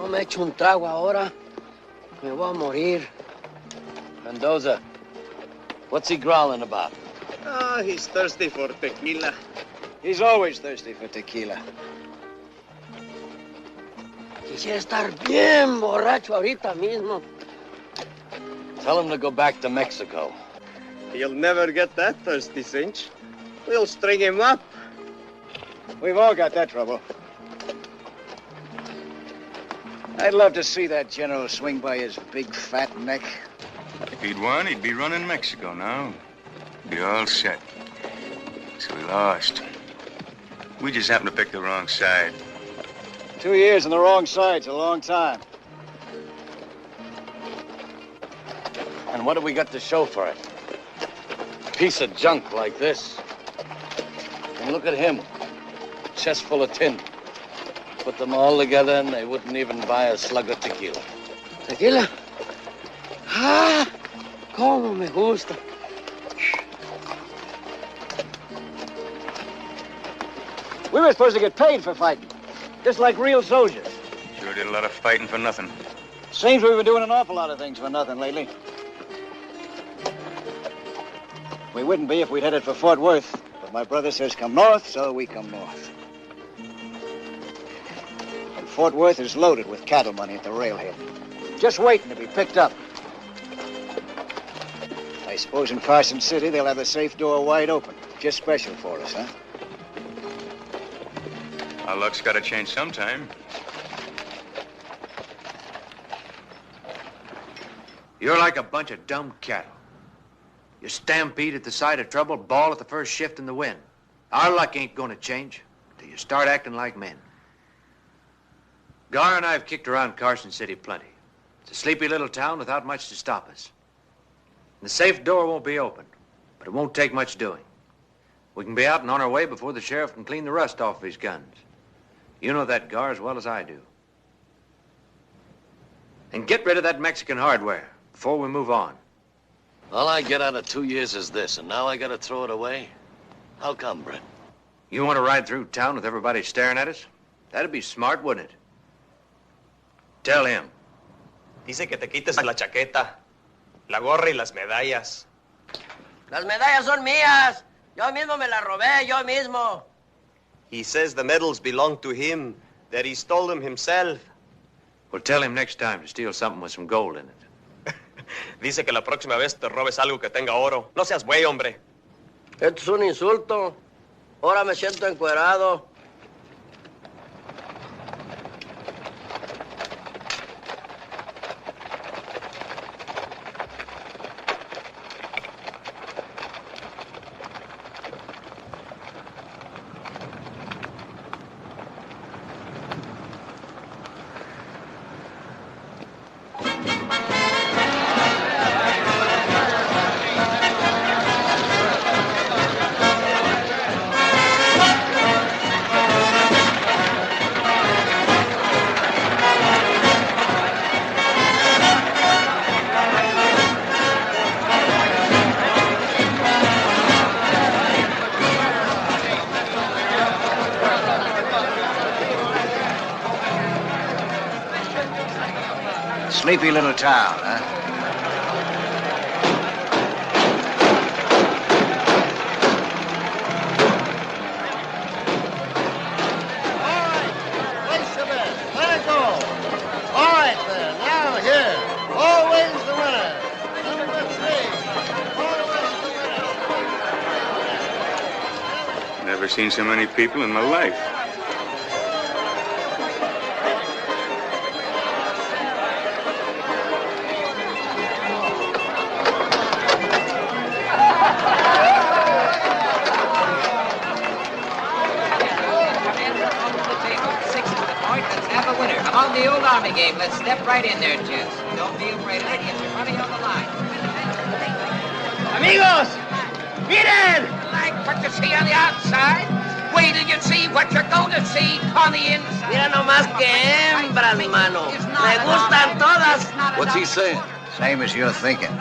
no me echo un trago ahora, me voy a morir. Mendoza, what's he growling about? Oh, he's thirsty for tequila. He's always thirsty for tequila. Quisiera estar bien borracho ahorita mismo. Tell him to go back to Mexico. He'll never get that thirsty, Cinch. We'll string him up. We've all got that trouble. I'd love to see that general swing by his big fat neck. If he'd won, he'd be running Mexico now. Be all set. So we lost. We just happened to pick the wrong side. 2 years on the wrong side's a long time. And what do we got to show for it? A piece of junk like this. And look at him. Chest full of tin. Put them all together and they wouldn't even buy a slug of tequila. ¿Tequila? ¡Ah! ¡Cómo me gusta! We were supposed to get paid for fighting, just like real soldiers. Sure did a lot of fighting for nothing. Seems we've been doing an awful lot of things for nothing lately. We wouldn't be if we'd headed for Fort Worth, but my brother says come north, so we come north. And Fort Worth is loaded with cattle money at the railhead, just waiting to be picked up. I suppose in Carson City they'll have the safe door wide open, just special for us, huh? Our luck's got to change sometime. You're like a bunch of dumb cattle. You stampede at the sight of trouble, bawl at the first shift in the wind. Our luck ain't gonna change till you start acting like men. Gar and I have kicked around Carson City plenty. It's a sleepy little town without much to stop us. The safe door won't be open, but it won't take much doing. We can be out and on our way before the sheriff can clean the rust off of his guns. You know that, Gar, as well as I do. And get rid of that Mexican hardware before we move on. All I get out of 2 years is this, and now I gotta throw it away? How come, Brett? You want to ride through town with everybody staring at us? That'd be smart, wouldn't it? Tell him. Dice que te quites la chaqueta, la gorra y las medallas. Las medallas son mías. Yo mismo me las robé, yo mismo. He says the medals belong to him, that he stole them himself. Well, tell him next time to steal something with some gold in it. Dice que la próxima vez te robes algo que tenga oro. No seas güey, hombre. Esto es un insulto. Ahora me siento encuerado. Sleepy little town, huh? All right, place your bet. Let it go. All right, then. Now, here. Always the winner. Number 3. Always the winner. Never seen so many people in my life. On the old Army game, let's step right in there, gents. Don't be afraid of it. Get your money on the line. Amigos, miren! Like what you see on the outside, wait till you see what you're going to see on the inside. Mira nomás que hembras, mano. Me gustan todas. What's he saying? Same as you're thinking. 50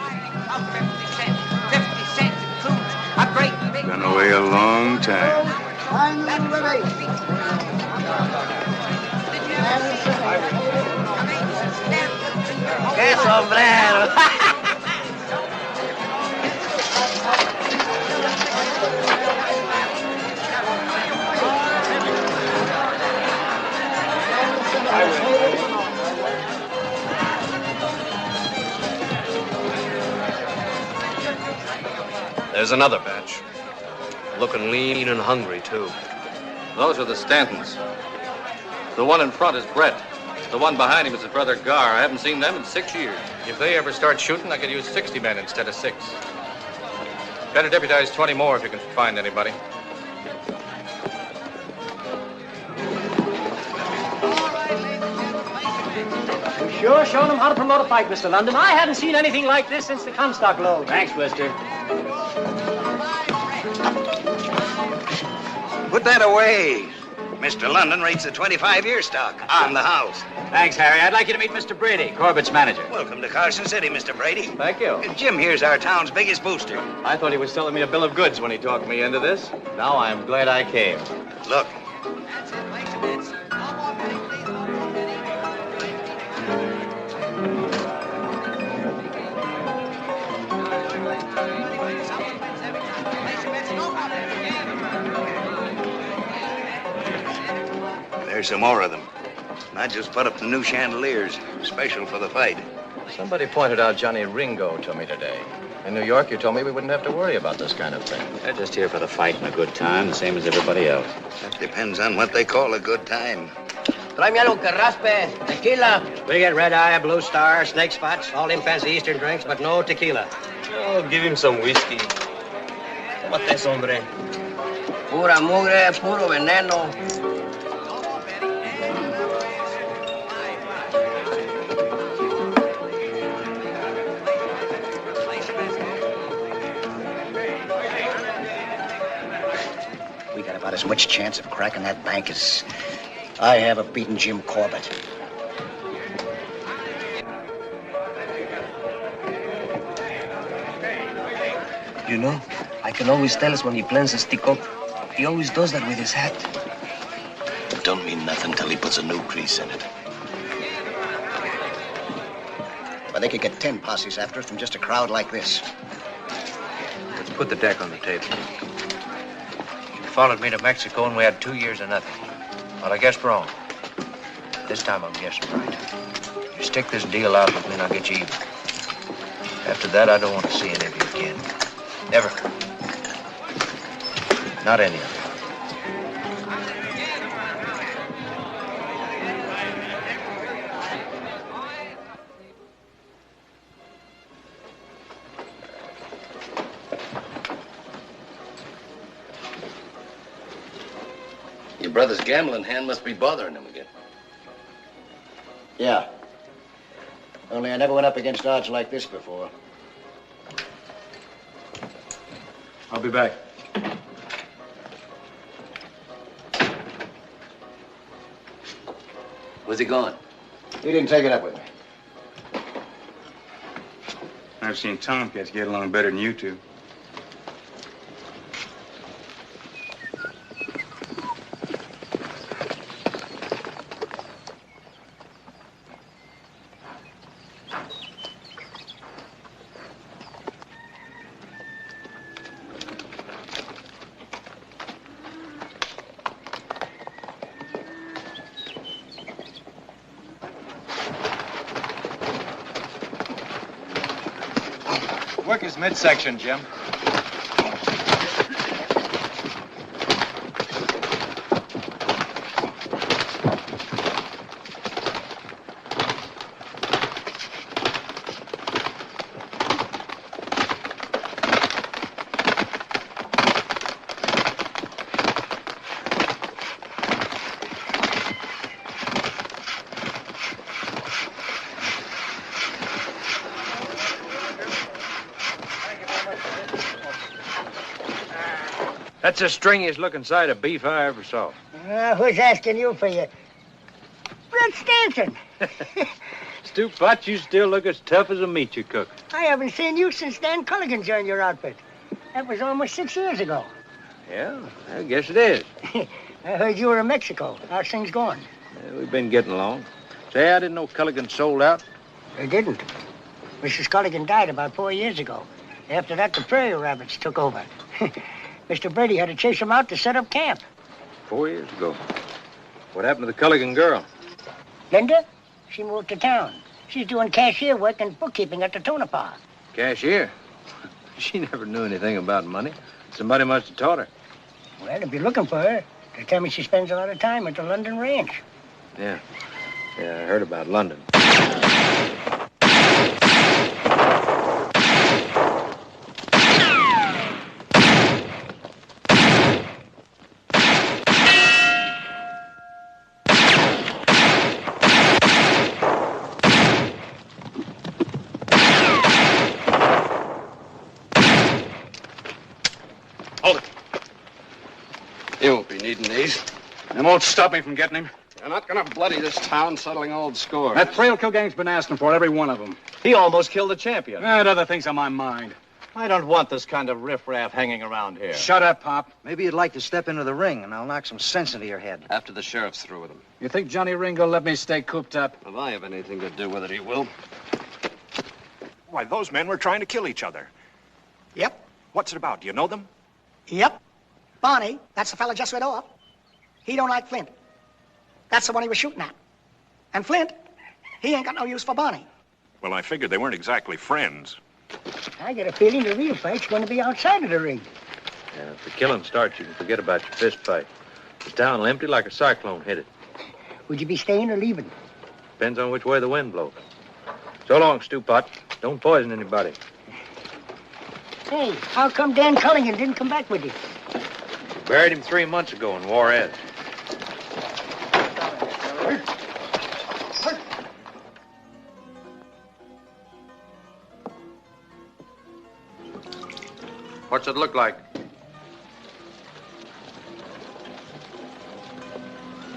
cents includes a great big... Been away a long time. I'm ready. sombrero. There's another batch. Looking lean and hungry, too. Those are the Stantons. The one in front is Brett. The one behind him is his brother Gar. I haven't seen them in 6 years. If they ever start shooting, I could use 60 men instead of 6. Better deputize 20 more if you can find anybody. You sure showing them how to promote a fight, Mr. London. I haven't seen anything like this since the Comstock load. Thanks, Mister. Put that away. Mr. London rates a 25-year stock on the house. Thanks, Harry. I'd like you to meet Mr. Brady, Corbett's manager. Welcome to Carson City, Mr. Brady. Thank you. Jim here's our town's biggest booster. I thought he was selling me a bill of goods when he talked me into this. Now I'm glad I came. Look. There's some more of them. I just put up the new chandeliers, special for the fight. Somebody pointed out Johnny Ringo to me today. In New York, you told me we wouldn't have to worry about this kind of thing. They're just here for the fight and a good time, the same as everybody else. That depends on what they call a good time. Tráeme algo que raspe, tequila. We get red eye, blue star, snake spots, all them fancy Eastern drinks, but no tequila. Oh, give him some whiskey. Tómate eso, hombre. Pura mugre, puro veneno. We got about as much chance of cracking that bank as I have of beating Jim Corbett. You know, I can always tell us when he plans to stick up. He always does that with his hat. It don't mean nothing till he puts a new crease in it. But they could get 10 posses after us from just a crowd like this. Let's put the deck on the table. You followed me to Mexico and we had 2 years of nothing. Well, I guessed wrong. This time I'm guessing right. You stick this deal out with me and I'll get you even. After that, I don't want to see any of you again. Never. Not any of you. Your brother's gambling hand must be bothering him again. Yeah. Only I never went up against odds like this before. I'll be back. Where's he gone? He didn't take it up with me. I've seen tomcats get along better than you two. Work his midsection, Jim. That's the stringiest looking side of beef I ever saw. Who's asking you for your... Brett Stanton. Stupot, you still look as tough as a meat you cook. I haven't seen you since Dan Culligan joined your outfit. That was almost 6 years ago. Yeah, I guess it is. I heard you were in Mexico. How's things going? We've been getting along. Say, I didn't know Culligan sold out. I didn't. Mrs. Culligan died about 4 years ago. After that, the prairie rabbits took over. Mr. Brady had to chase them out to set up camp. 4 years ago. What happened to the Culligan girl? Linda? She moved to town. She's doing cashier work and bookkeeping at the Tonopah. Cashier? She never knew anything about money. Somebody must have taught her. Well, if you're looking for her, they tell me she spends a lot of time at the London ranch. Yeah. Yeah, I heard about London. Hold it. You won't be needing these. They won't stop me from getting him. You're not gonna bloody this town settling old scores. That trail Kilgang's been asking for, every one of them. He almost killed the champion. I had other things on my mind. I don't want this kind of riffraff hanging around here. Shut up, Pop. Maybe you'd like to step into the ring, and I'll knock some sense into your head. After the sheriff's through with him. You think Johnny Ringo let me stay cooped up? If I have anything to do with it, he will. Why, those men were trying to kill each other. Yep. What's it about? Do you know them? Yep. Barney, that's the fella just went off. He don't like Flint. That's the one he was shooting at. And Flint, he ain't got no use for Barney. Well, I figured they weren't exactly friends. I get a feeling the real fight's going to be outside of the ring. Yeah, if the killing starts, you can forget about your fist fight. The town will empty like a cyclone hit it. Would you be staying or leaving? Depends on which way the wind blows. So long, Stewpot. Don't poison anybody. Hey, how come Dan Culligan didn't come back with you? Buried him 3 months ago in Juarez. What's it look like?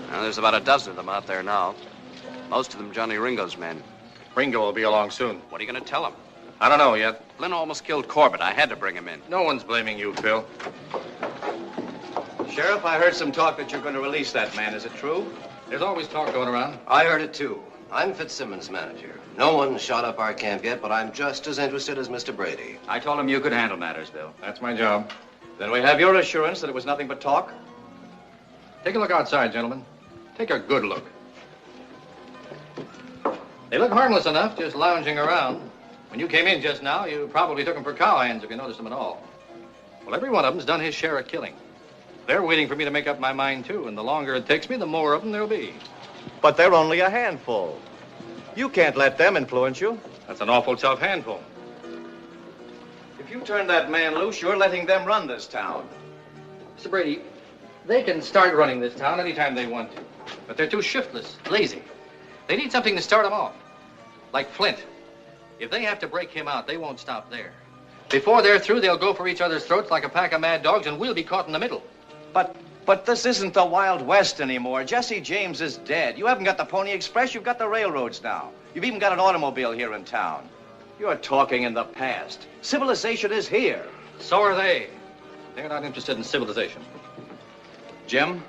Well, there's about a dozen of them out there now. Most of them Johnny Ringo's men. Ringo will be along soon. What are you going to tell him? I don't know yet. Flynn almost killed Corbett. I had to bring him in. No one's blaming you, Phil. Sheriff, I heard some talk that you're going to release that man. Is it true? There's always talk going around. I heard it, too. I'm Fitzsimmons' manager. No one shot up our camp yet, but I'm just as interested as Mr. Brady. I told him you could handle matters, Bill. That's my job. Then we have your assurance that it was nothing but talk? Take a look outside, gentlemen. Take a good look. They look harmless enough, just lounging around. When you came in just now, you probably took them for cowhands, if you noticed them at all. Well, every one of them's done his share of killing. They're waiting for me to make up my mind, too, and the longer it takes me, the more of them there'll be. But they're only a handful. You can't let them influence you. That's an awful tough handful. If you turn that man loose, you're letting them run this town. Mr. Brady, they can start running this town anytime they want to. But they're too shiftless, lazy. They need something to start them off. Like Flint. If they have to break him out, they won't stop there. Before they're through, they'll go for each other's throats like a pack of mad dogs, and we'll be caught in the middle. But this isn't the Wild West anymore. Jesse James is dead. You haven't got the Pony Express, you've got the railroads now. You've even got an automobile here in town. You're talking in the past. Civilization is here. So are they. They're not interested in civilization. Jim,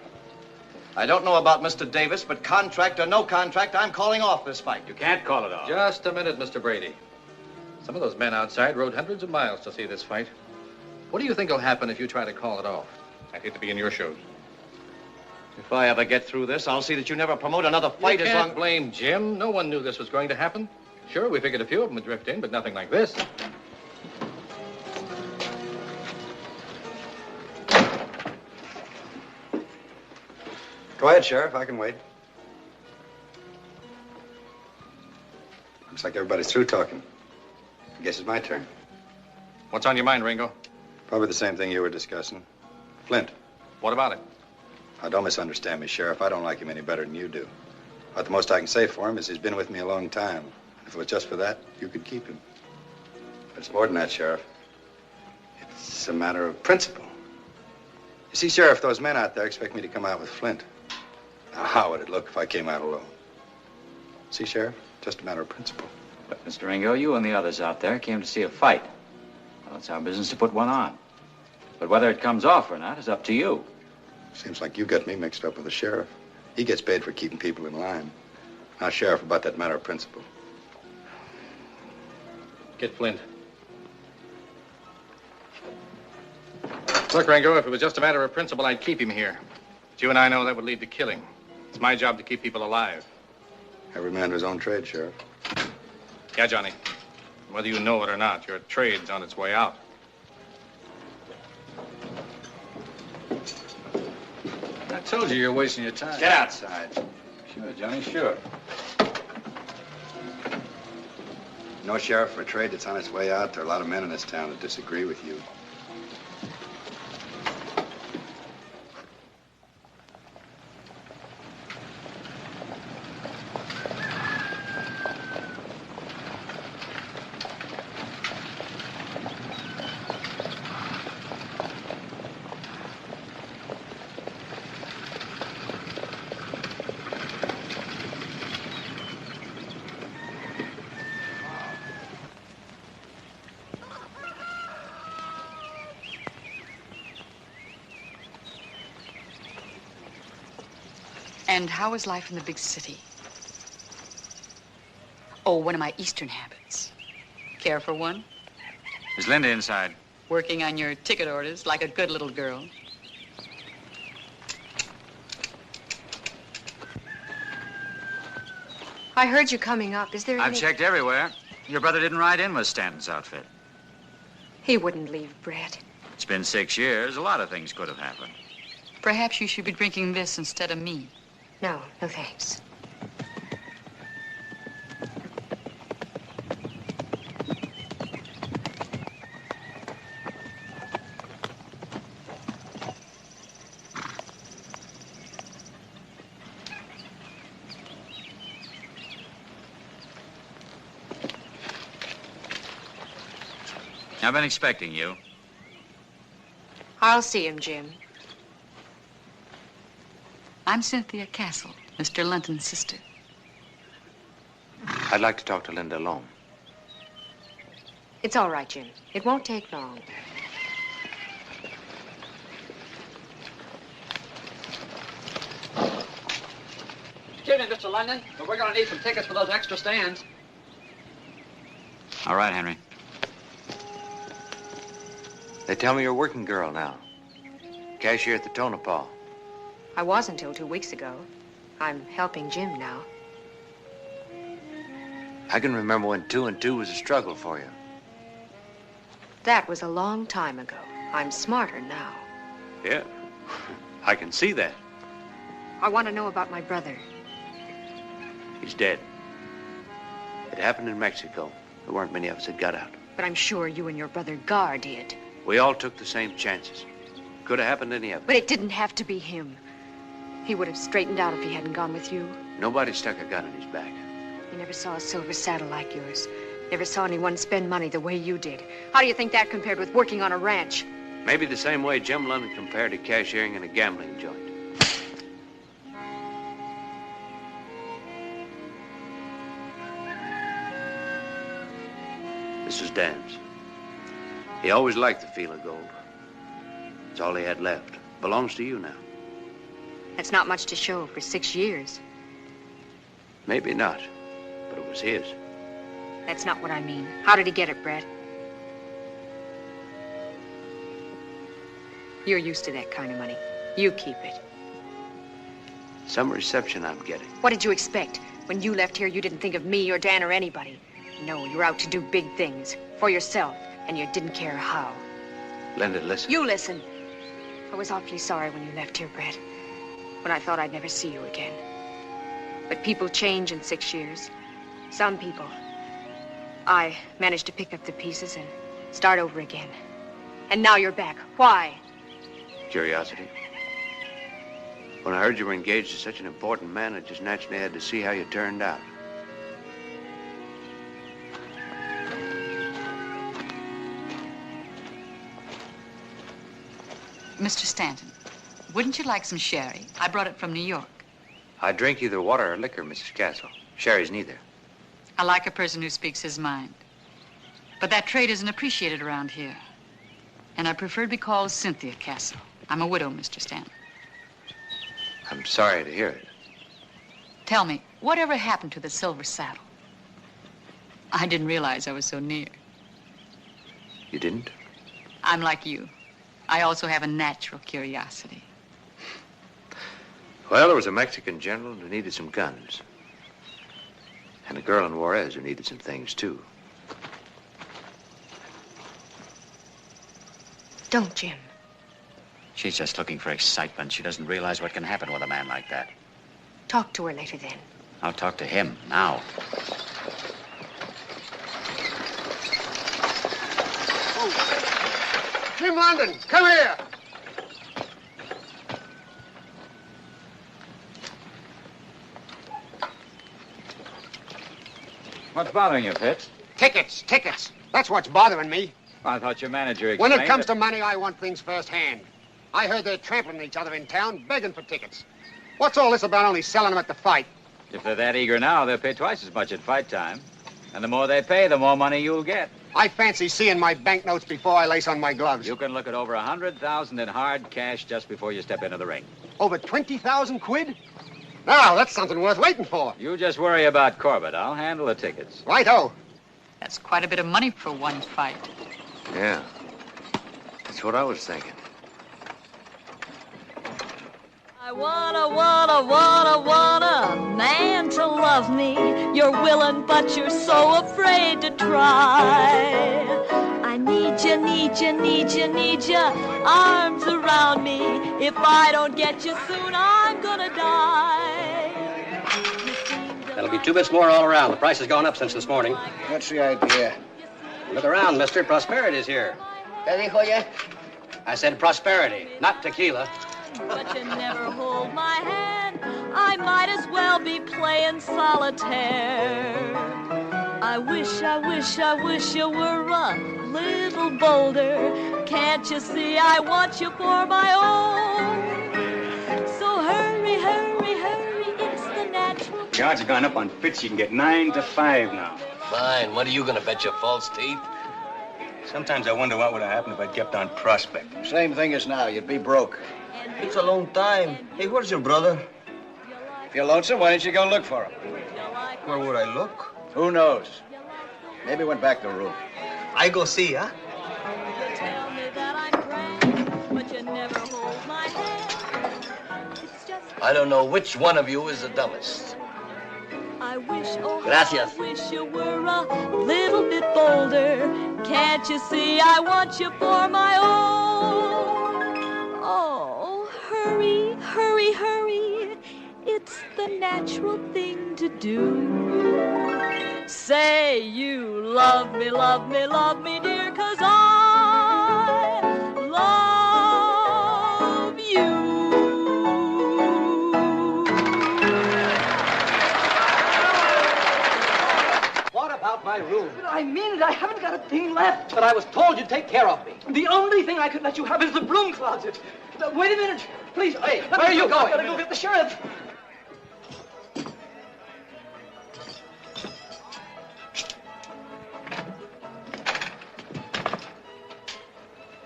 I don't know about Mr. Davis, but contract or no contract, I'm calling off this fight. You can't call it off. Just a minute, Mr. Brady. Some of those men outside rode hundreds of miles to see this fight. What do you think will happen if you try to call it off? I'd hate to be in your shoes. If I ever get through this, I'll see that you never promote another fight You as can't long... blame Jim. No one knew this was going to happen. Sure, we figured a few of them would drift in, but nothing like this. Go ahead, Sheriff. I can wait. Looks like everybody's through talking. I guess it's my turn. What's on your mind, Ringo? Probably the same thing you were discussing. Flint. What about it? Now, don't misunderstand me, Sheriff. I don't like him any better than you do. But the most I can say for him is he's been with me a long time. If it was just for that, you could keep him. But it's more than that, Sheriff. It's a matter of principle. You see, Sheriff, those men out there expect me to come out with Flint. Now, how would it look if I came out alone? See, Sheriff? Just a matter of principle. But, Mr. Ringo, you and the others out there came to see a fight. Well, it's our business to put one on. But whether it comes off or not is up to you. Seems like you got me mixed up with the sheriff. He gets paid for keeping people in line. Now, Sheriff, about that matter of principle. Get Flint. Look, Ringo, if it was just a matter of principle, I'd keep him here. But you and I know that would lead to killing. It's my job to keep people alive. Every man to his own trade, Sheriff. Yeah, Johnny. Whether you know it or not, your trade's on its way out. I told you you're wasting your time. Get outside. Sure, Johnny, sure. No, Sheriff, for a trade that's on its way out, there are a lot of men in this town that disagree with you. And how is life in the big city? Oh, one of my Eastern habits. Care for one? Is Linda inside? Working on your ticket orders like a good little girl. I heard you coming up. Is there I've any... checked everywhere. Your brother didn't ride in with Stanton's outfit. He wouldn't leave, Brett. It's been 6 years. A lot of things could have happened. Perhaps you should be drinking this instead of me. No, no thanks. I've been expecting you. I'll see him, Jim. I'm Cynthia Castle, Mr. Linton's sister. I'd like to talk to Linda alone. It's all right, Jim. It won't take long. Excuse me, Mr. London, but we're going to need some tickets for those extra stands. All right, Henry. They tell me you're a working girl now. Cashier at the Tonopah. I was until 2 weeks ago. I'm helping Jim now. I can remember when 2 and 2 was a struggle for you. That was a long time ago. I'm smarter now. Yeah, I can see that. I want to know about my brother. He's dead. It happened in Mexico. There weren't many of us that got out. But I'm sure you and your brother Gar did. We all took the same chances. Could have happened to any of us. But it didn't have to be him. He would have straightened out if he hadn't gone with you. Nobody stuck a gun in his back. You never saw a silver saddle like yours. Never saw anyone spend money the way you did. How do you think that compared with working on a ranch? Maybe the same way Jim London compared to cashiering in a gambling joint. This is Dan's. He always liked the feel of gold. It's all he had left. Belongs to you now. That's not much to show for 6 years. Maybe not, but it was his. That's not what I mean. How did he get it, Brett? You're used to that kind of money. You keep it. Some reception I'm getting. What did you expect? When you left here, you didn't think of me or Dan or anybody. No, you were out to do big things. For yourself. And you didn't care how. Linda, listen. You listen. I was awfully sorry when you left here, Brett. When I thought I'd never see you again. But people change in 6 years. Some people. I managed to pick up the pieces and start over again. And now you're back. Why? Curiosity. When I heard you were engaged to such an important man, I just naturally had to see how you turned out. Mr. Stanton, wouldn't you like some sherry? I brought it from New York. I drink either water or liquor, Mrs. Castle. Sherry's neither. I like a person who speaks his mind. But that trait isn't appreciated around here. And I prefer to be called Cynthia Castle. I'm a widow, Mr. Stanton. I'm sorry to hear it. Tell me, whatever happened to the silver saddle? I didn't realize I was so near. You didn't? I'm like you. I also have a natural curiosity. Well, there was a Mexican general who needed some guns. And a girl in Juarez who needed some things, too. Don't, Jim. She's just looking for excitement. She doesn't realize what can happen with a man like that. Talk to her later then. I'll talk to him now. Jim London, come here. What's bothering you, Fitz? Tickets. That's what's bothering me. I thought your manager When explained it comes to money, I want things first hand. I heard they're trampling each other in town, begging for tickets. What's all this about only selling them at the fight? If they're that eager now, they'll pay twice as much at fight time. And the more they pay, the more money you'll get. I fancy seeing my banknotes before I lace on my gloves. You can look at over 100,000 in hard cash just before you step into the ring. Over 20,000 quid? Now, that's something worth waiting for. You just worry about Corbett. I'll handle the tickets. Righto. That's quite a bit of money for one fight. Yeah. That's what I was thinking. I wanna a man to love me. You're willing, but you're so afraid to try. I need you, arms around me. If I don't get you soon, I'm gonna die. That'll be 2 bits more all around. The price has gone up since this morning. What's the idea? Look around, mister. Prosperity's here. ¿Qué dijo ya? I said prosperity, not tequila. But you never hold my hand. I might as well be playing solitaire. I wish you were a little bolder. Can't you see I want you for my own? So hurry, it's the natural. The odds have gone up on Fitz. You can get 9 to 5 now. Fine. What are you gonna bet your false teeth? Sometimes I wonder what would have happened if I'd kept on prospecting. Same thing as now. You'd be broke. It's a long time. Hey, where's your brother? If you're lonesome, why don't you go look for him? Where would I look? Who knows? Maybe went back to the room. I go see, huh? Tell me that I'm grand, but you never hold my hand. It's just I don't know which one of you is the dumbest. I wish, oh, Gracias. I wish you were a little bit bolder. Can't you see I want you for my own? Oh, hurry. It's the natural thing to do. Say you love me, dear, 'cause I love you. What about my room? But I mean it. I haven't got a thing left. But I was told you'd take care of me. The only thing I could let you have is the broom closet. Wait a minute. Please. Hey, where are you going? I've got to go get the sheriff.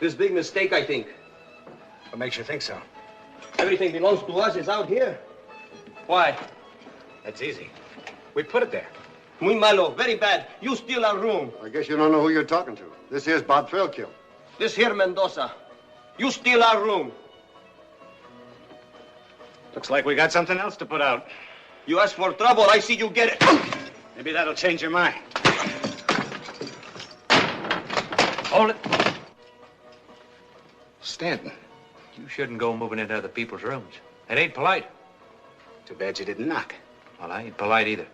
This big mistake, I think. What makes you think so? Everything belongs to us is out here. Why? That's easy. We put it there. Muy malo, very bad. You steal our room. I guess you don't know who you're talking to. This here's Bob Thrillkill. This here Mendoza. You steal our room. Looks like we got something else to put out. You ask for trouble, I see you get it. Maybe that'll change your mind. Hold it. Stanton. You shouldn't go moving into other people's rooms. It ain't polite. Too bad you didn't knock. Well, I ain't polite either.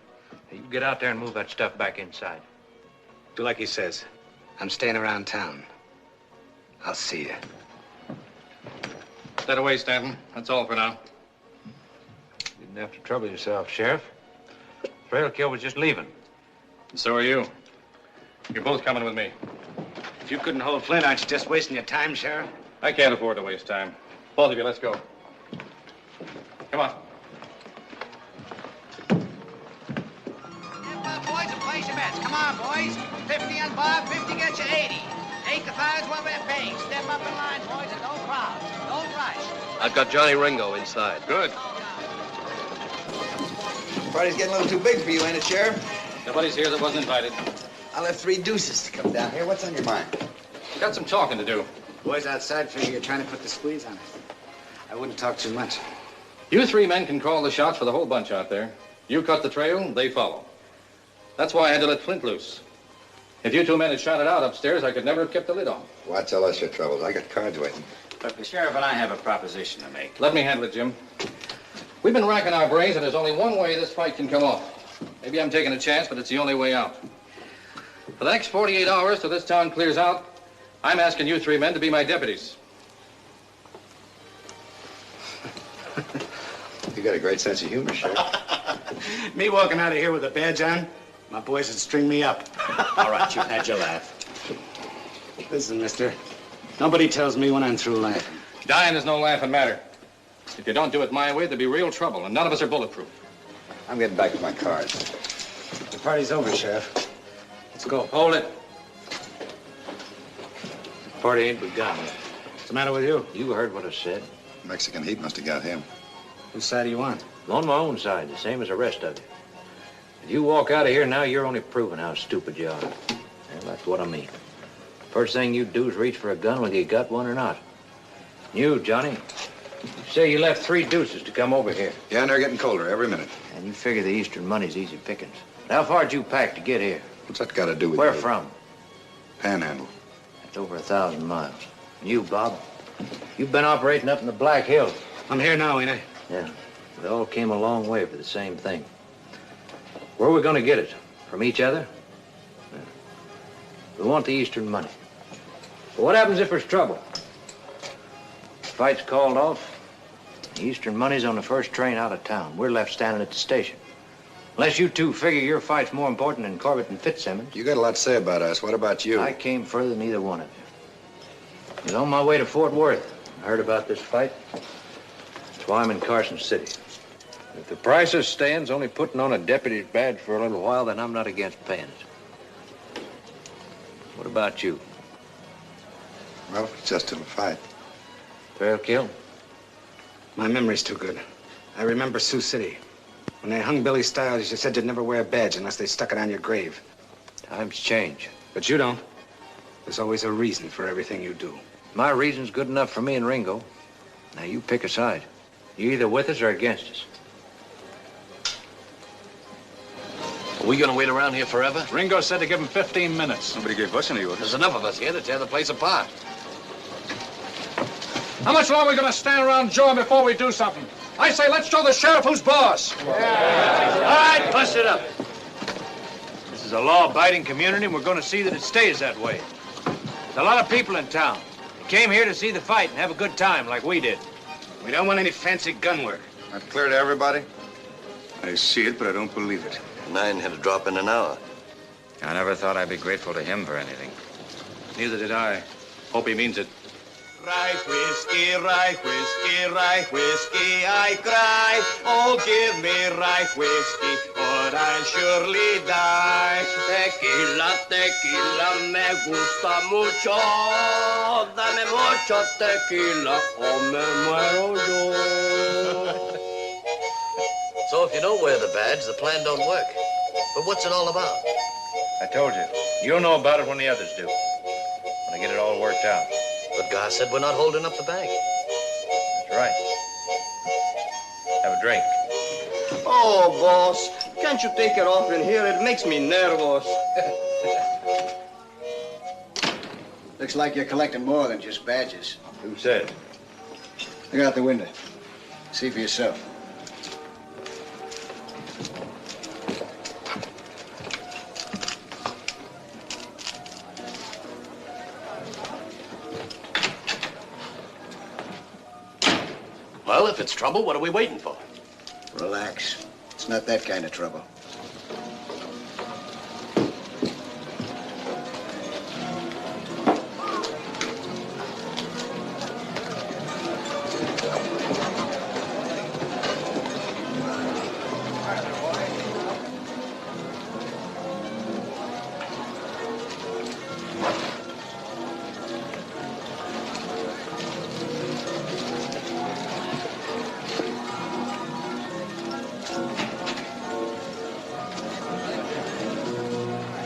Hey, you get out there and move that stuff back inside. Do like he says. I'm staying around town. I'll see you. Put that away, Stanton. That's all for now. You didn't have to trouble yourself, Sheriff. Thrillkill was just leaving. And so are you. You're both coming with me. If you couldn't hold Flint, aren't you just wasting your time, Sheriff? I can't afford to waste time. Both of you, let's go. Come on. Boys, and place your bets. Come on, boys. 50 on Bob, 50 gets you 80. 8 to 5 is what we're paying. Step up in line, boys, and don't crowd. Don't rush. I've got Johnny Ringo inside. Good. Party's getting a little too big for you, ain't it, Sheriff? Nobody's here that wasn't invited. I left 3 deuces to come down here. What's on your mind? Got some talking to do. Boys outside figure you're trying to put the squeeze on it. I wouldn't talk too much. You three men can call the shots for the whole bunch out there. You cut the trail, they follow. That's why I had to let Flint loose. If you two men had shot it out upstairs, I could never have kept the lid on. Why tell us your troubles? I got cards waiting. But the sheriff and I have a proposition to make. Let me handle it, Jim. We've been racking our brains, and there's only one way this fight can come off. Maybe I'm taking a chance, but it's the only way out. For the next 48 hours till this town clears out, I'm asking you three men to be my deputies. You got a great sense of humor, Sheriff. Me walking out of here with a badge on, my boys would string me up. All right, you've had your laugh. Listen, mister, nobody tells me when I'm through laughing. Dying is no laughing matter. If you don't do it my way, there'll be real trouble, and none of us are bulletproof. I'm getting back to my cards. The party's over, Sheriff. Let's go. Hold it. The party ain't begun. What's the matter with you? You heard what I said. Mexican heat must have got him. Whose side are you on? I'm on my own side, the same as the rest of you. If you walk out of here now, you're only proving how stupid you are. Well, that's what I mean. First thing you do is reach for a gun whether you got one or not. You, Johnny, you say you left 3 deuces to come over here. Yeah, and they're getting colder every minute. And you figure the Eastern money's easy pickings. But how far'd you pack to get here? What's that got to do with Where you? from? Panhandle. That's over 1,000 miles. And you, Bob, you've been operating up in the Black Hills. I'm here now, ain't I? Yeah. We all came a long way for the same thing. Where are we going to get it? From each other? Yeah. We want the Eastern money. But what happens if there's trouble? Fight's called off. The Eastern money's on the first train out of town. We're left standing at the station. Unless you two figure your fight's more important than Corbett and Fitzsimmons. You got a lot to say about us. What about you? I came further than either one of you. I was on my way to Fort Worth. I heard about this fight. That's why I'm in Carson City. If the price of stand's only putting on a deputy's badge for a little while, then I'm not against paying it. What about you? Well, it's just a fight. Trail kill? My memory's too good. I remember Sioux City. When they hung Billy Stiles, you said you'd never wear a badge unless they stuck it on your grave. Times change. But you don't. There's always a reason for everything you do. My reason's good enough for me and Ringo. Now you pick a side. You're either with us or against us. Are we gonna wait around here forever? Ringo said to give him 15 minutes. Nobody gave us any orders. There's enough of us here to tear the place apart. How much longer are we going to stand around jawing before we do something? I say let's show the sheriff who's boss. All right, bust it up. This is a law-abiding community, and we're going to see that it stays that way. There's a lot of people in town. They came here to see the fight and have a good time like we did. We don't want any fancy gun work. That clear to everybody? I see it, but I don't believe it. 9 had to drop in an hour. I never thought I'd be grateful to him for anything. Neither did I. Hope he means it. Rye whiskey, rye whiskey, rye whiskey, I cry. Oh, give me rye whiskey, or I'll surely die. Tequila, tequila, me gusta mucho. Dame mucho tequila, o me muero yo. So if you don't wear the badge, the plan don't work. But what's it all about? I told you. You'll know about it when the others do. When I get it all worked out. But Gar said we're not holding up the bank. That's right. Have a drink. Oh, boss, can't you take it off in here? It makes me nervous. Looks like you're collecting more than just badges. Who said? Look out the window. See for yourself. Well, if it's trouble, what are we waiting for? Relax. It's not that kind of trouble.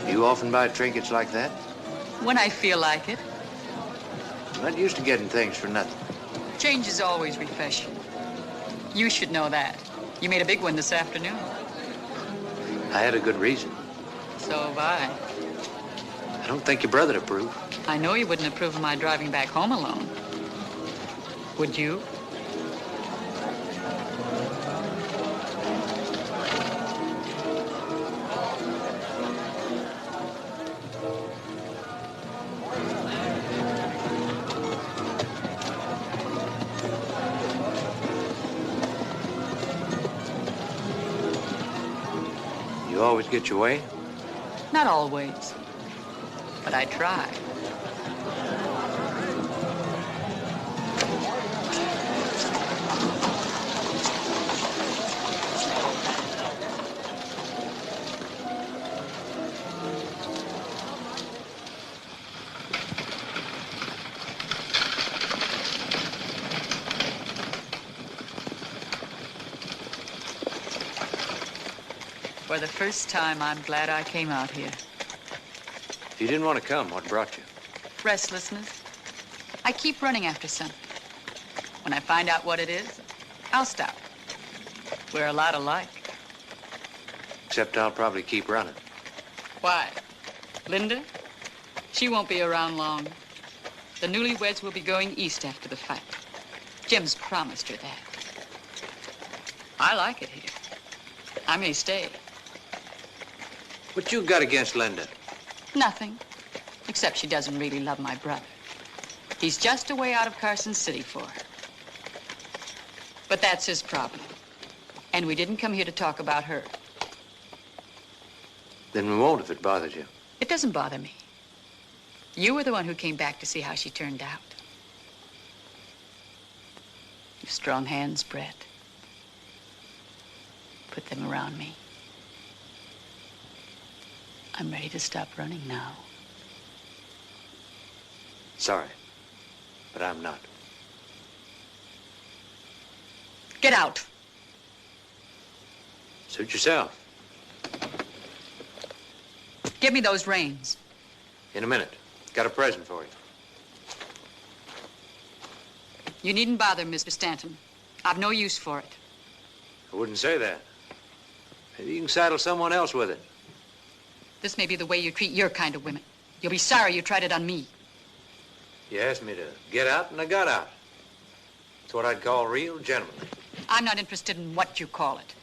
You often buy trinkets like that? When I feel like it. Not used to getting things for nothing. Change is always refreshing. You should know that. You made a big one this afternoon. I had a good reason. So have I. I don't think your brother'd approve. I know you wouldn't approve of my driving back home alone. Would you? You always get your way? Not always. But I try. For the first time, I'm glad I came out here. If you didn't want to come, what brought you? Restlessness. I keep running after something. When I find out what it is, I'll stop. We're a lot alike. Except I'll probably keep running. Why? Linda? She won't be around long. The newlyweds will be going east after the fight. Jim's promised her that. I like it here. I may stay. What you got against Linda? Nothing. Except she doesn't really love my brother. He's just a way out of Carson City for her. But that's his problem. And we didn't come here to talk about her. Then we won't if it bothers you. It doesn't bother me. You were the one who came back to see how she turned out. You've strong hands, Brett. Put them around me. I'm ready to stop running now. Sorry, but I'm not. Get out. Suit yourself. Give me those reins. In a minute. Got a present for you. You needn't bother, Mr. Stanton. I've no use for it. I wouldn't say that. Maybe you can saddle someone else with it. This may be the way you treat your kind of women. You'll be sorry you tried it on me. You asked me to get out, and I got out. It's what I'd call real gentlemanly. I'm not interested in what you call it.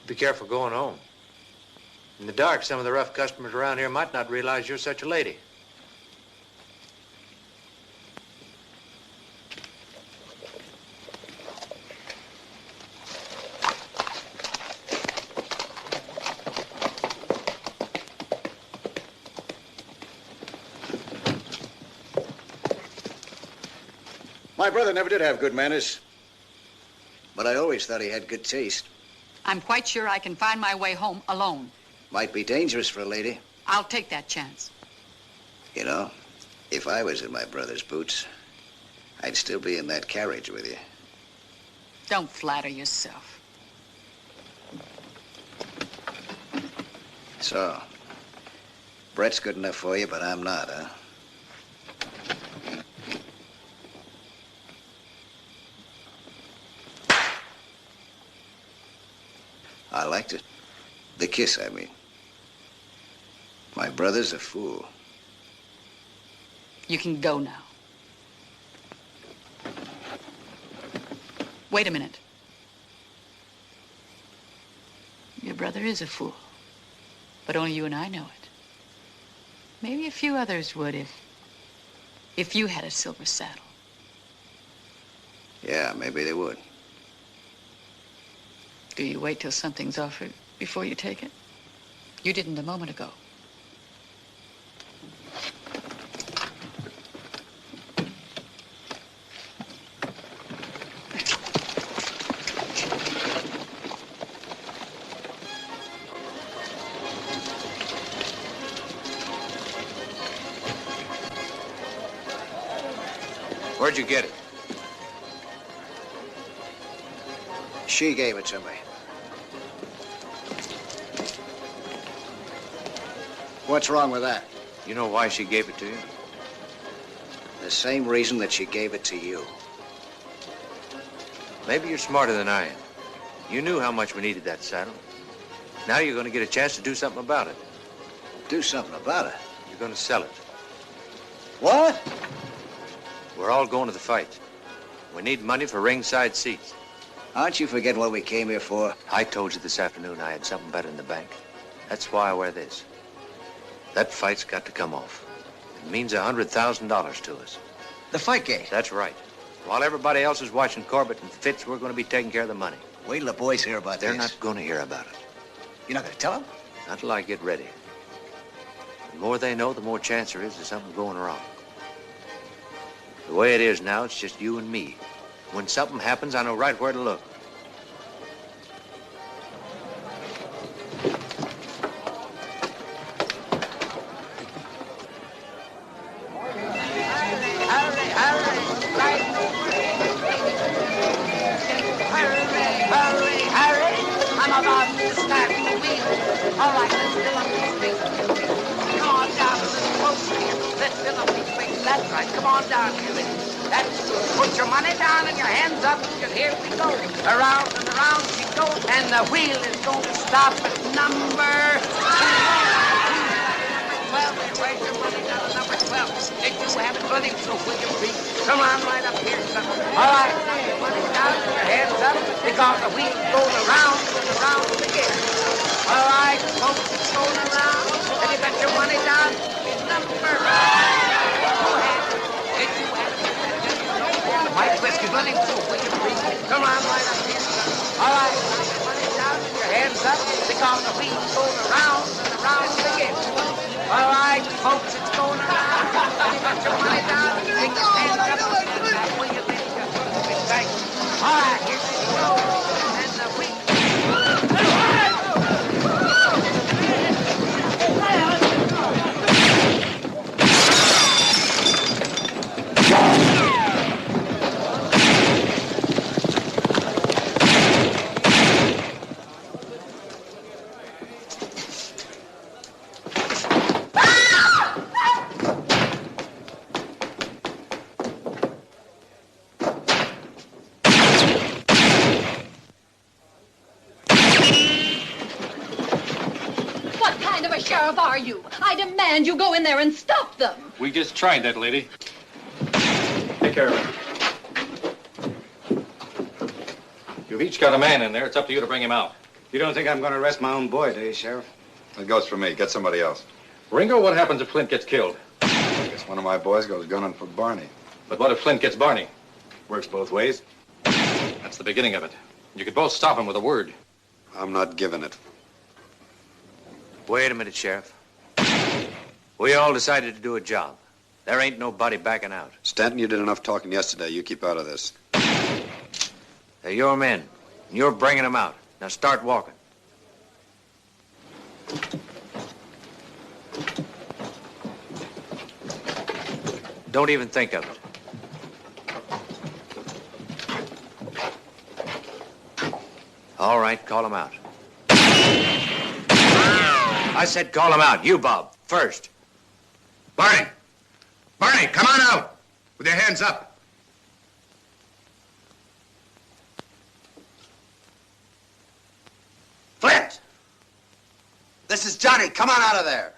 Be careful going home. In the dark, some of the rough customers around here might not realize you're such a lady. My brother never did have good manners. But I always thought he had good taste. I'm quite sure I can find my way home alone. Might be dangerous for a lady. I'll take that chance. You know, if I was in my brother's boots, I'd still be in that carriage with you. Don't flatter yourself. So, Brett's good enough for you, but I'm not, huh? I liked it. The kiss, I mean. My brother's a fool. You can go now. Wait a minute. Your brother is a fool. But only you and I know it. Maybe a few others would if you had a silver saddle. Yeah, maybe they would. Do you wait till something's offered before you take it? You didn't a moment ago. Where'd you get it? She gave it to me. What's wrong with that? You know why she gave it to you? The same reason that she gave it to you. Maybe you're smarter than I am. You knew how much we needed that saddle. Now you're going to get a chance to do something about it. Do something about it? You're going to sell it. What? We're all going to the fight. We need money for ringside seats. Aren't you forgetting what we came here for? I told you this afternoon I had something better in the bank. That's why I wear this. That fight's got to come off. It means $100,000 to us. The fight gate? That's right. While everybody else is watching Corbett and Fitz, we're going to be taking care of the money. Wait till the boys hear about They're this. not going to hear about it. You're not going to tell them? Not till I get ready. The more they know, the more chance there is of something going wrong. The way it is now, it's just you and me. When something happens, I know right where to look. I'm about to start the wheel. All right, let's fill up these things. Come on down a little closer here. Let's fill up these things. That's right. Come on down here. That's good. Put your money down and your hands up, because here we go. Around and around she goes, and the wheel is going to stop at number 12. Raise your money down to number 12. If you have money, so will you please? Come on right up here, son. All right, your money down and your hands up, because the wheel goes around and around again. All right, folks, it's going around. And you got your money down in number 5. Go ahead. If you have White whiskey running through, will you please? Come on right up here, son. All right, your money down and your hands up, because the wheel goes around and around again. All right, folks, it's going around. You got your money down, take your hands up. Will you please? Thank you. All right, here she goes. And the wheel. Sheriff, are you? I demand you go in there and stop them. We just tried that, lady. Take care of her. You've each got a man in there. It's up to you to bring him out. You don't think I'm going to arrest my own boy, do you, Sheriff? That goes for me. Get somebody else. Ringo, what happens if Flint gets killed? I guess one of my boys goes gunning for Barney. But what if Flint gets Barney? Works both ways. That's the beginning of it. You could both stop him with a word. I'm not giving it. Wait a minute, Sheriff. We all decided to do a job. There ain't nobody backing out. Stanton, you did enough talking yesterday. You keep out of this. They're your men. And you're bringing them out. Now start walking. Don't even think of it. All right, call them out. I said call him out. You, Bob, first. Barney! Barney, come on out! With your hands up. Flint! This is Johnny. Come on out of there.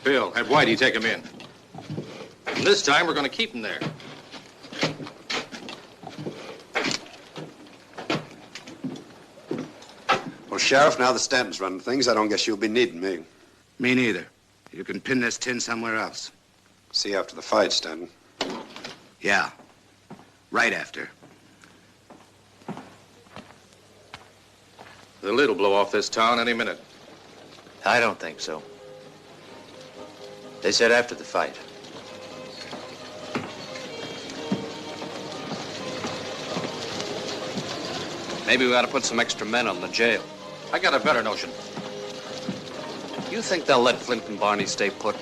Bill, have Whitey take him in. And this time, we're going to keep him there. Well, Sheriff, now that Stanton's running things, I don't guess you'll be needing me. Me neither. You can pin this tin somewhere else. See you after the fight, Stanton. Yeah. Right after. The lid will blow off this town any minute. I don't think so. They said after the fight. Maybe we ought to put some extra men on the jail. I got a better notion. You think they'll let Flint and Barney stay put?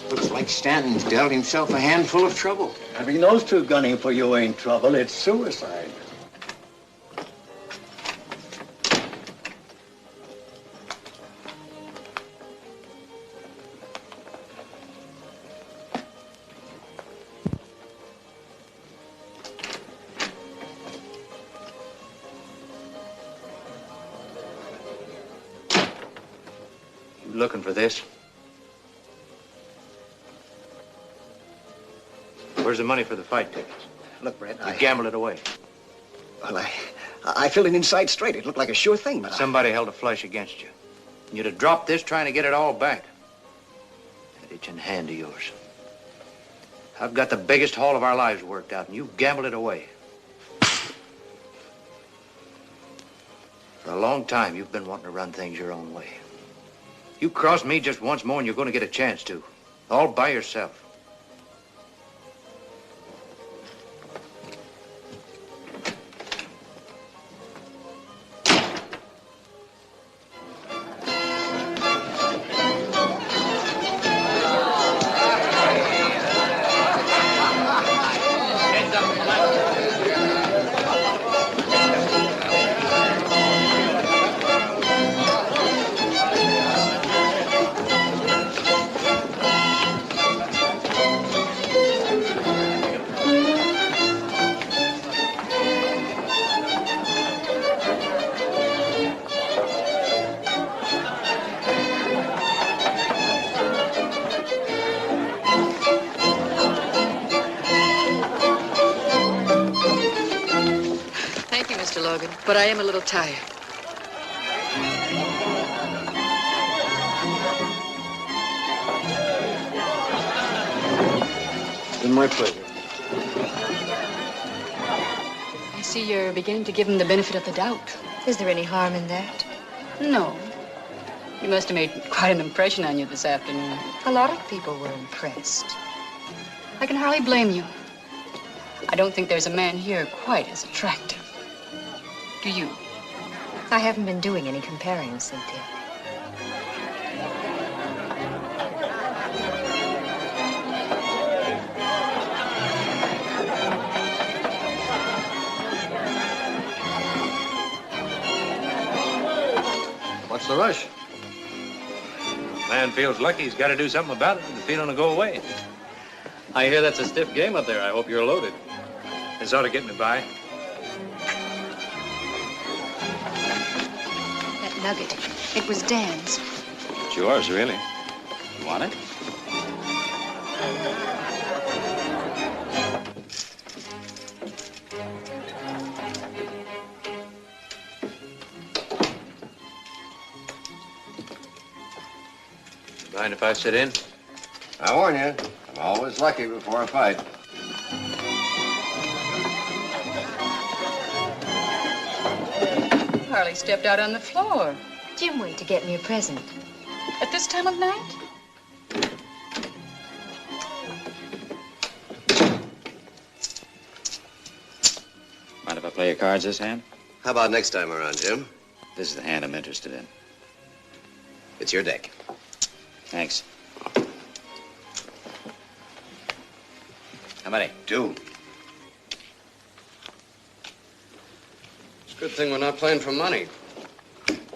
Looks like Stanton's dealt himself a handful of trouble. Having those two gunning for you ain't trouble. It's suicide. You looking for this? Where's the money for the fight tickets? Look, Brett, You gambled it away. Well, I filled it inside straight. It looked like a sure thing, but Somebody held a flush against you. You'd have dropped this trying to get it all back. That itching hand of yours. I've got the biggest haul of our lives worked out, and you gambled it away. For a long time, you've been wanting to run things your own way. You cross me just once more, and you're going to get a chance to. All by yourself. Thank you, Mr. Logan, but I am a little tired. It's been my pleasure. I see you're beginning to give him the benefit of the doubt. Is there any harm in that? No. He must have made quite an impression on you this afternoon. A lot of people were impressed. I can hardly blame you. I don't think there's a man here quite as attractive. Do you? I haven't been doing any comparing, Cynthia. What's the rush? Man feels lucky he's got to do something about it, and the feeling will go away. I hear that's a stiff game up there. I hope you're loaded. This ought to get me by. That nugget, it was Dan's. It's yours, really. You want it? Mind if I sit in? I warn you, I'm always lucky before a fight. Harley stepped out on the floor. Jim went to get me a present. At this time of night? Mind if I play your cards this hand? How about next time around, Jim? This is the hand I'm interested in. It's your deck. Thanks. How many? 2. It's a good thing we're not playing for money.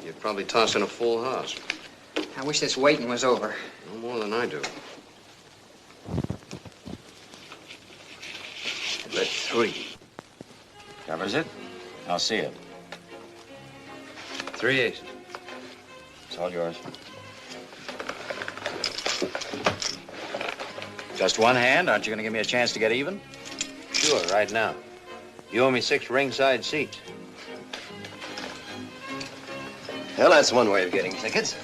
You'd probably toss in a full house. I wish this waiting was over. No more than I do. Bet 3. Covers it? I'll see it. 3 aces. It's all yours. Just one hand? Aren't you going to give me a chance to get even? Sure, right now. You owe me 6 ringside seats. Well, that's one way of getting tickets.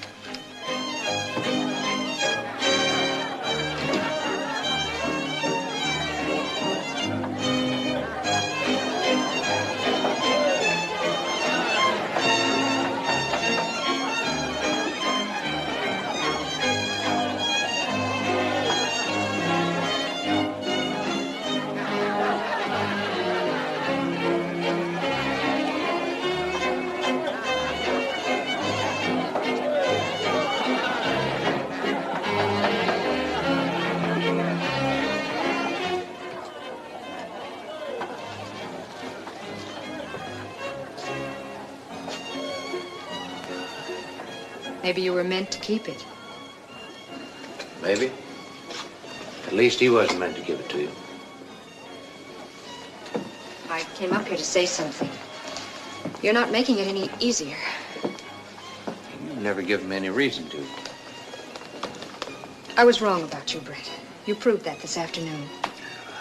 Maybe you were meant to keep it. Maybe. At least he wasn't meant to give it to you. I came up here to say something. You're not making it any easier. You've never given me any reason to. I was wrong about you, Brett. You proved that this afternoon.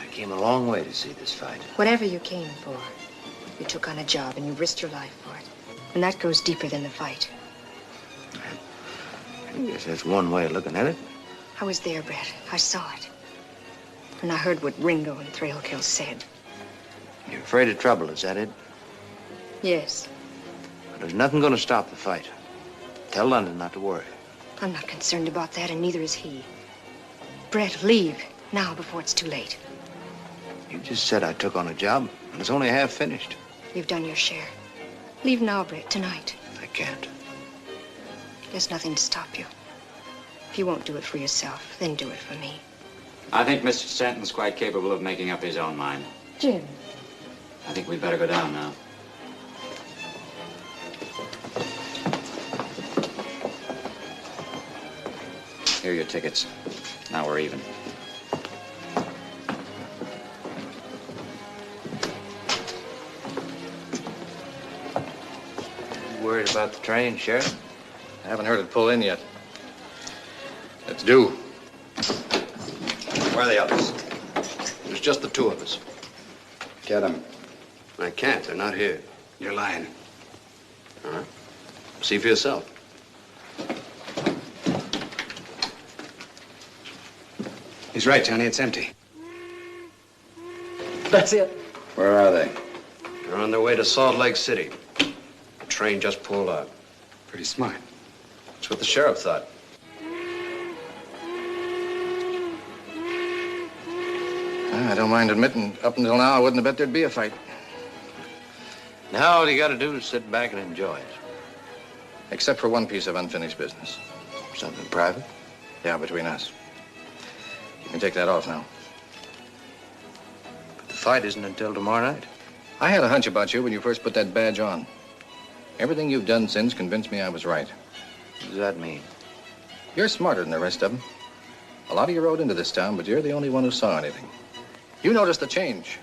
I came a long way to see this fight. Whatever you came for, you took on a job and you risked your life for it. And that goes deeper than the fight. I guess that's one way of looking at it. I was there, Brett. I saw it. And I heard what Ringo and Thrailkill said. You're afraid of trouble, is that it? Yes. But there's nothing going to stop the fight. Tell London not to worry. I'm not concerned about that, and neither is he. Brett, leave now before it's too late. You just said I took on a job, and it's only half finished. You've done your share. Leave now, Brett, tonight. I can't. There's nothing to stop you. If you won't do it for yourself, then do it for me. I think Mr. Stanton's quite capable of making up his own mind. Jim. I think we'd better go down now. Here are your tickets. Now we're even. You worried about the train, Sheriff? I haven't heard it pull in yet. It's due. Where are the others? There's just the two of us. Get them. I can't. They're not here. You're lying. All right. See for yourself. He's right, Johnny. It's empty. That's it. Where are they? They're on their way to Salt Lake City. The train just pulled out. Pretty smart. That's what the sheriff thought. I don't mind admitting, up until now, I wouldn't have bet there'd be a fight. Now all you got to do is sit back and enjoy it. Except for one piece of unfinished business. Something private? Yeah, between us. You can take that off now. But the fight isn't until tomorrow night. I had a hunch about you when you first put that badge on. Everything you've done since convinced me I was right. What does that mean? You're smarter than the rest of them. A lot of you rode into this town, but you're the only one who saw anything. You noticed the change.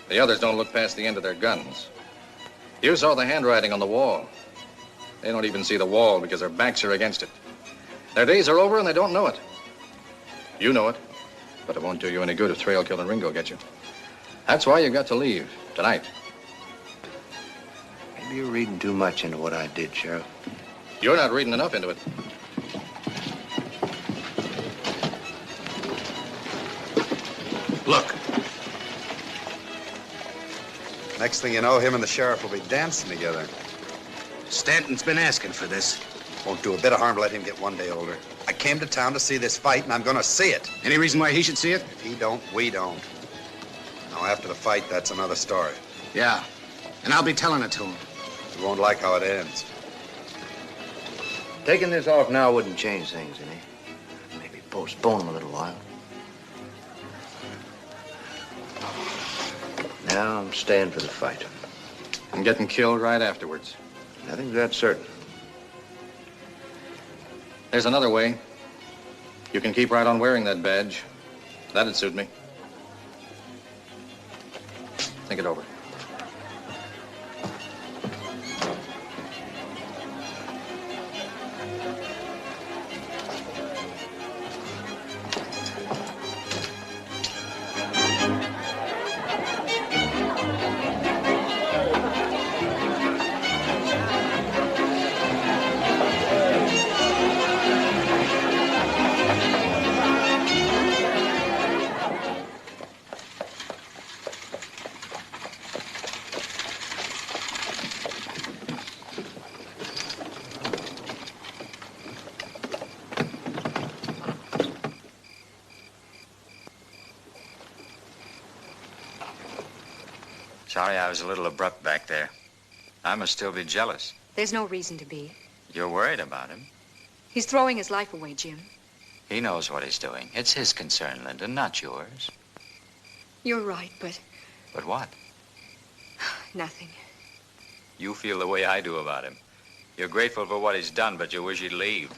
The others don't look past the end of their guns. You saw the handwriting on the wall. They don't even see the wall because their backs are against it. Their days are over and they don't know it. You know it, but it won't do you any good if Thrailkill and Ringo get you. That's why you've got to leave tonight. Maybe you're reading too much into what I did, Sheriff. You're not reading enough into it. Look. Next thing you know, him and the sheriff will be dancing together. Stanton's been asking for this. Won't do a bit of harm to let him get one day older. I came to town to see this fight, and I'm going to see it. Any reason why he should see it? If he don't, we don't. Now, after the fight, that's another story. Yeah, and I'll be telling it to him. You won't like how it ends. Taking this off now wouldn't change things any. Maybe postpone them a little while. Now I'm staying for the fight. And getting killed right afterwards. Nothing's that certain. There's another way. You can keep right on wearing that badge. That'd suit me. Think it over. Sorry I was a little abrupt back there. I must still be jealous. There's no reason to be. You're worried about him. He's throwing his life away, Jim. He knows what he's doing. It's his concern, Linda, not yours. You're right, but But what? nothing. You feel the way I do about him. You're grateful for what he's done, but you wish he'd leave.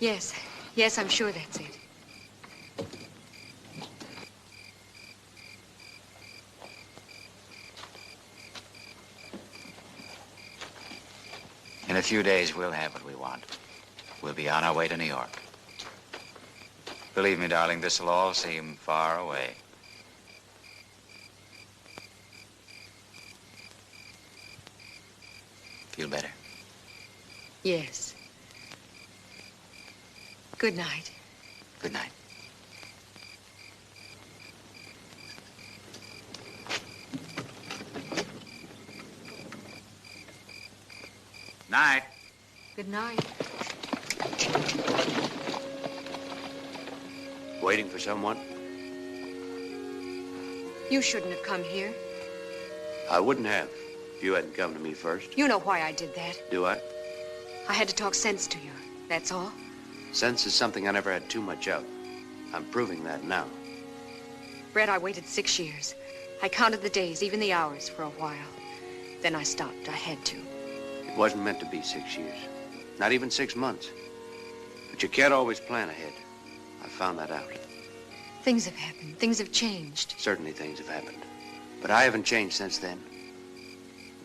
Yes. Yes, I'm sure that's it. In a few days, we'll have what we want. We'll be on our way to New York. Believe me, darling, this'll all seem far away. Feel better? Yes. Good night. Good night. Night. Good night. Waiting for someone? You shouldn't have come here. I wouldn't have if you hadn't come to me first. You know why I did that. Do I? I had to talk sense to you. That's all. Sense is something I never had too much of. I'm proving that now. Brett, I waited 6 years. I counted the days, even the hours, for a while. Then I stopped. I had to. It wasn't meant to be 6 years. Not even 6 months. But you can't always plan ahead. I found that out. Things have happened. Things have changed. Certainly things have happened. But I haven't changed since then.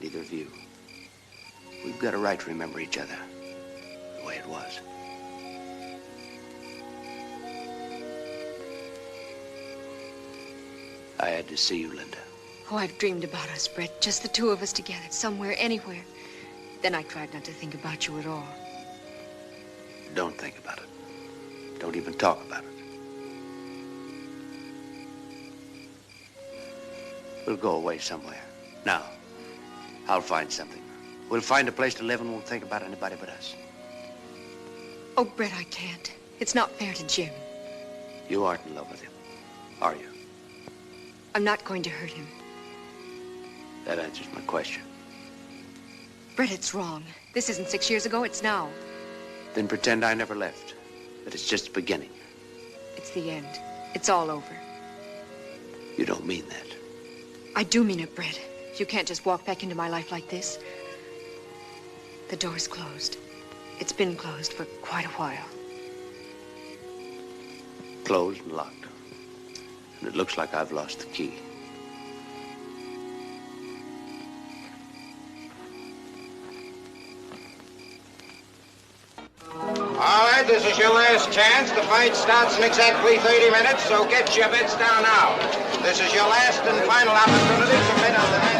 Neither have you. We've got a right to remember each other the way it was. I had to see you, Linda. Oh, I've dreamed about us, Brett. Just the two of us together, somewhere, anywhere. Then I tried not to think about you at all. Don't think about it. Don't even talk about it. We'll go away somewhere. Now, I'll find something. We'll find a place to live and won't think about anybody but us. Oh, Brett, I can't. It's not fair to Jim. You aren't in love with him, are you? I'm not going to hurt him. That answers my question. Brett, it's wrong. This isn't 6 years ago, it's now. Then pretend I never left. That it's just the beginning. It's the end. It's all over. You don't mean that. I do mean it, Brett. You can't just walk back into my life like this. The door's closed. It's been closed for quite a while. Closed and locked. And it looks like I've lost the key. All right, this is your last chance. The fight starts in exactly 30 minutes, so get your bets down now. This is your last and final opportunity to bet on the match.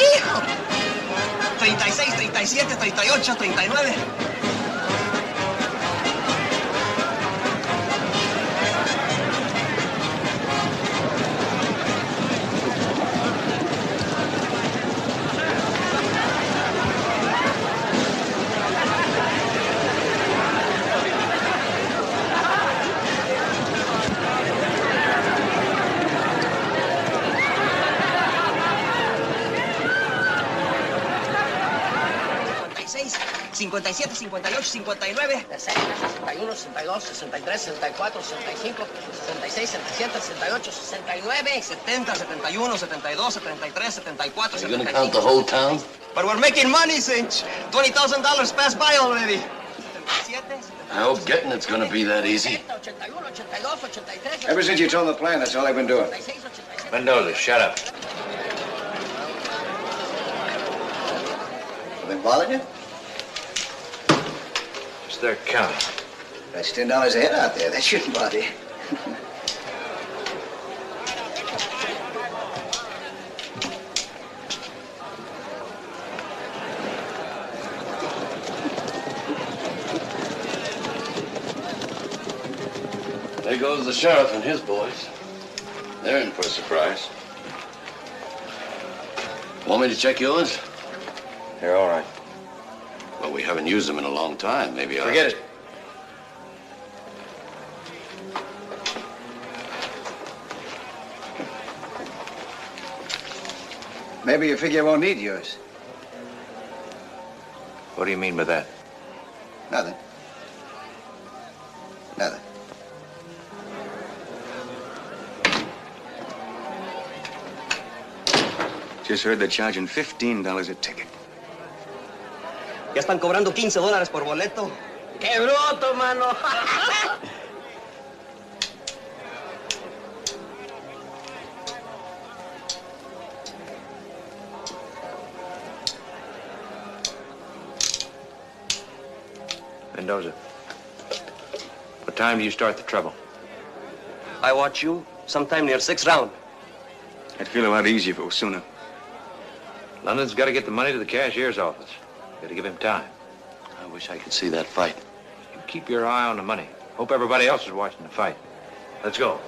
¡Hijo! 36, 37, 38, 39. ¡56, 57, 58, 59. 61, 62, 63, 64, 65, 66, 67, 68, 69. 70, 71, 72, 73, 74, Are you gonna count the whole town? But we're making money, Cinch. $20,000 passed by already. I hope getting it's gonna be that easy. 81, 82, 83. Ever since you told them the plan, that's all I've been doing. Mendoza, shut up. Been bothering you? It's their counting. That's $10 a head out there. That shouldn't bother you. There goes the sheriff and his boys. They're in for a surprise. Want me to check yours? They're all right. Well, we haven't used them in a long time. Maybe I'll... Forget it. Maybe you figure you won't need yours. What do you mean by that? Nothing. Nothing. Just heard they're charging $15 a ticket. Ya están cobrando $15 por boleto. ¡Qué bruto, mano! Mendoza, what time do you start the trouble? I watch you sometime near 6th round. I'd feel a lot easier if it was sooner. London's got to get the money to the cashier's office. Got to give him time. I wish I could see that fight. You keep your eye on the money. Hope everybody else is watching the fight. Let's go.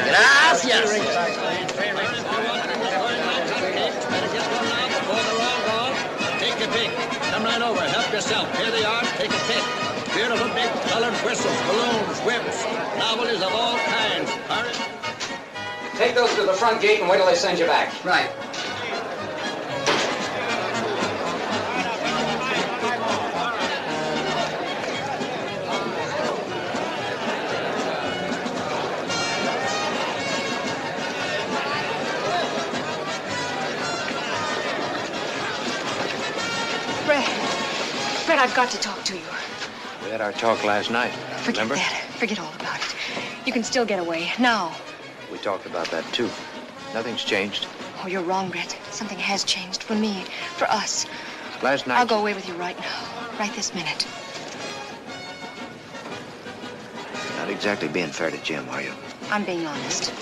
Gracias. Take a pick. Come right over. Help yourself. Here they are. Take a pick. Beautiful big colored whistles, balloons, whips, novelties of all kinds. Hurry. Take those to the front gate and wait till they send you back. Right. Fred, I've got to talk to you. We had our talk last night. Forget Remember? that. Forget all about it. You can still get away. Now. We talked about that, too. Nothing's changed. Oh, you're wrong, Brett. Something has changed for me, for us. Last night... I'll go away with you right now. Right this minute. Not exactly being fair to Jim, are you? I'm being honest.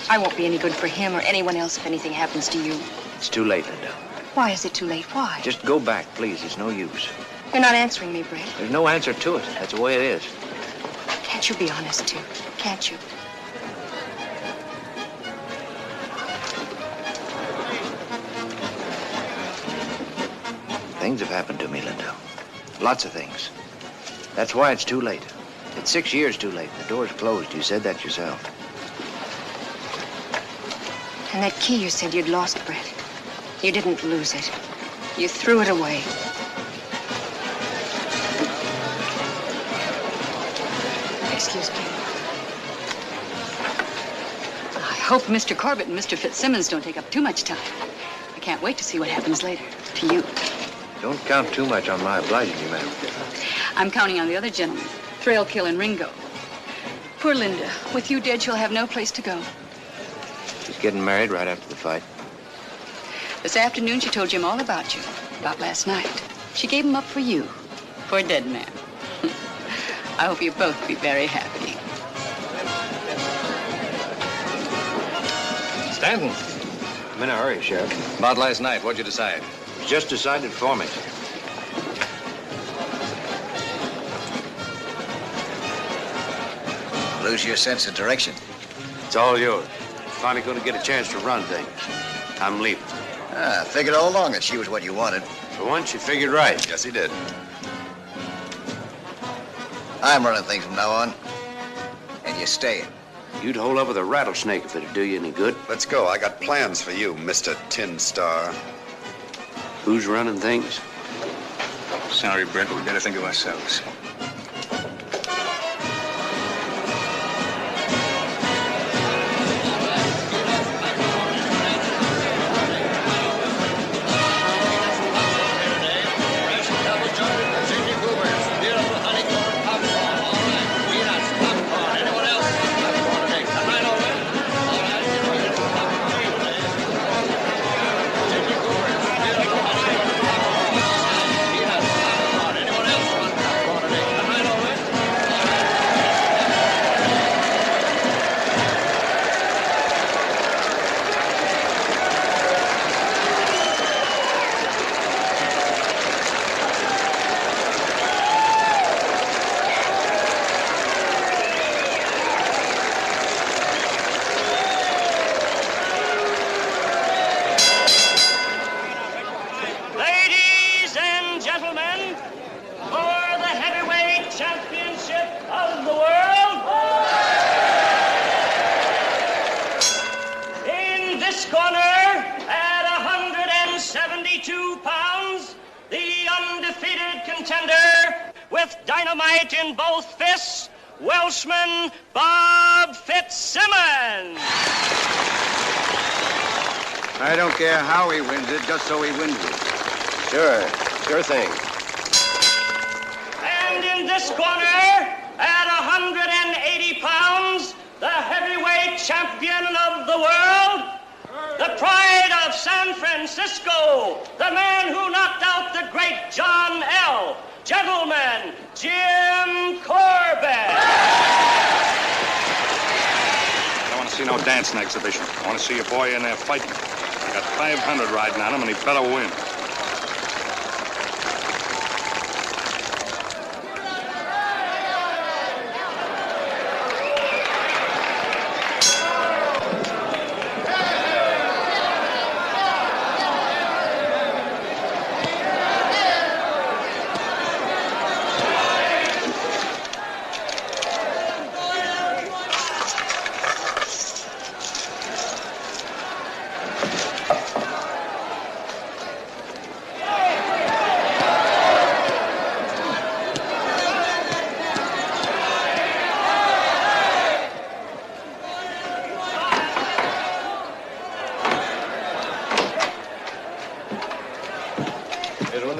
I won't be any good for him or anyone else if anything happens to you. It's too late, Linda. Why is it too late? Why? Just go back, please. It's no use. You're not answering me, Brett. There's no answer to it. That's the way it is. Can't you be honest, too? Can't you? Things have happened to me, Linda. Lots of things. That's why it's too late. It's 6 years too late. The door's closed. You said that yourself. And that key you said you'd lost, Brett. You didn't lose it. You threw it away. Excuse me. I hope Mr. Corbett and Mr. Fitzsimmons don't take up too much time. I can't wait to see what happens later. To you. Don't count too much on my obliging you, madam. I'm counting on the other gentlemen, Thrailkill and Ringo. Poor Linda. With you dead, she'll have no place to go. She's getting married right after the fight. This afternoon, she told Jim all about you, about last night. She gave him up for you, for a dead man. I hope you'll both be very happy. Stanton. I'm in a hurry, Sheriff. About last night, what'd you decide? It was just decided for me. Lose your sense of direction. It's all yours. Finally going to get a chance to run things. I'm leaving. I figured all along that she was what you wanted. For once, you figured right. Yes, he did. I'm running things from now on. And you're staying. You'd hold up with a rattlesnake if it'd do you any good. Let's go. I got plans for you, Mr. Tin Star. Who's running things? Sorry, Brent, but we better think of ourselves. pounds, the undefeated contender with dynamite in both fists, Welshman Bob Fitzsimmons. I don't care how he wins it, just so he wins it. Sure thing. And in this corner, at 180 pounds, the heavyweight champion of the world, the pride of San Francisco, the man who knocked out the great John L. Gentlemen, Jim Corbett. I don't want to see no dancing exhibition. I want to see your boy in there fighting. He got 500 riding on him, and he better win.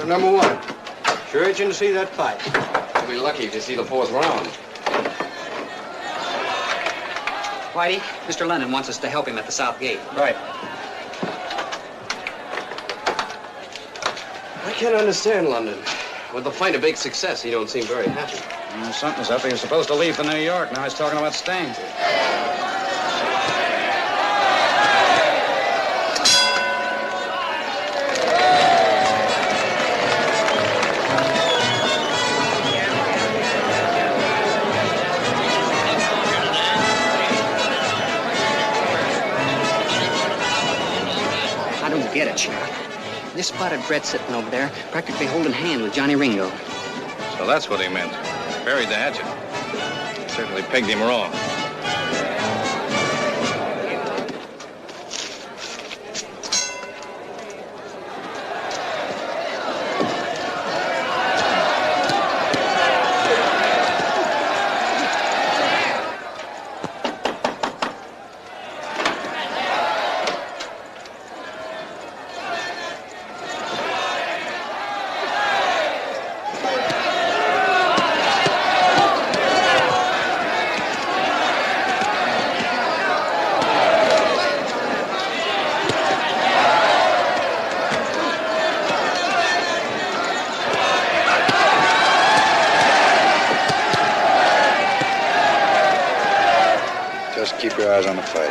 Number one. Sure itching to see that fight. You'll be lucky if you see the fourth round. Whitey, Mr. Lennon wants us to help him at the south gate. Right. I can't understand London. With the fight a big success, he don't seem very happy. Something's up. He was supposed to leave for New York. Now he's talking about staying. Get it, Sheriff. This spotted Brett sitting over there, practically holding hand with Johnny Ringo. So that's what he meant. Buried the hatchet. Certainly pegged him wrong. Just keep your eyes on the fight.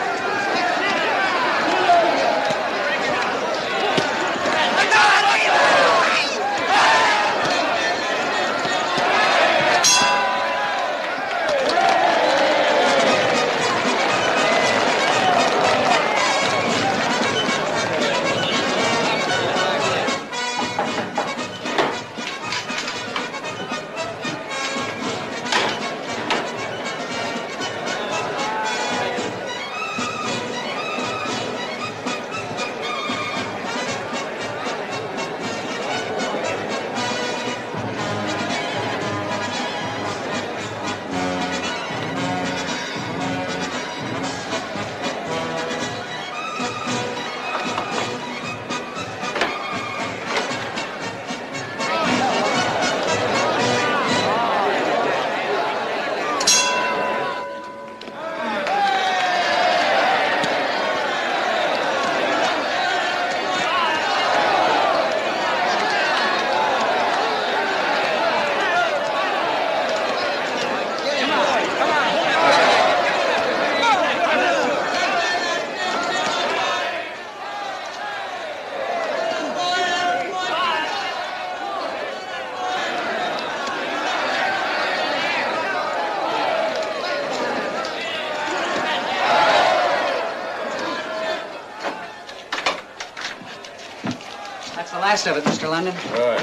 That's the last of it, Mr. London. Good.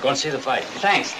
Go and see the fight. Thanks.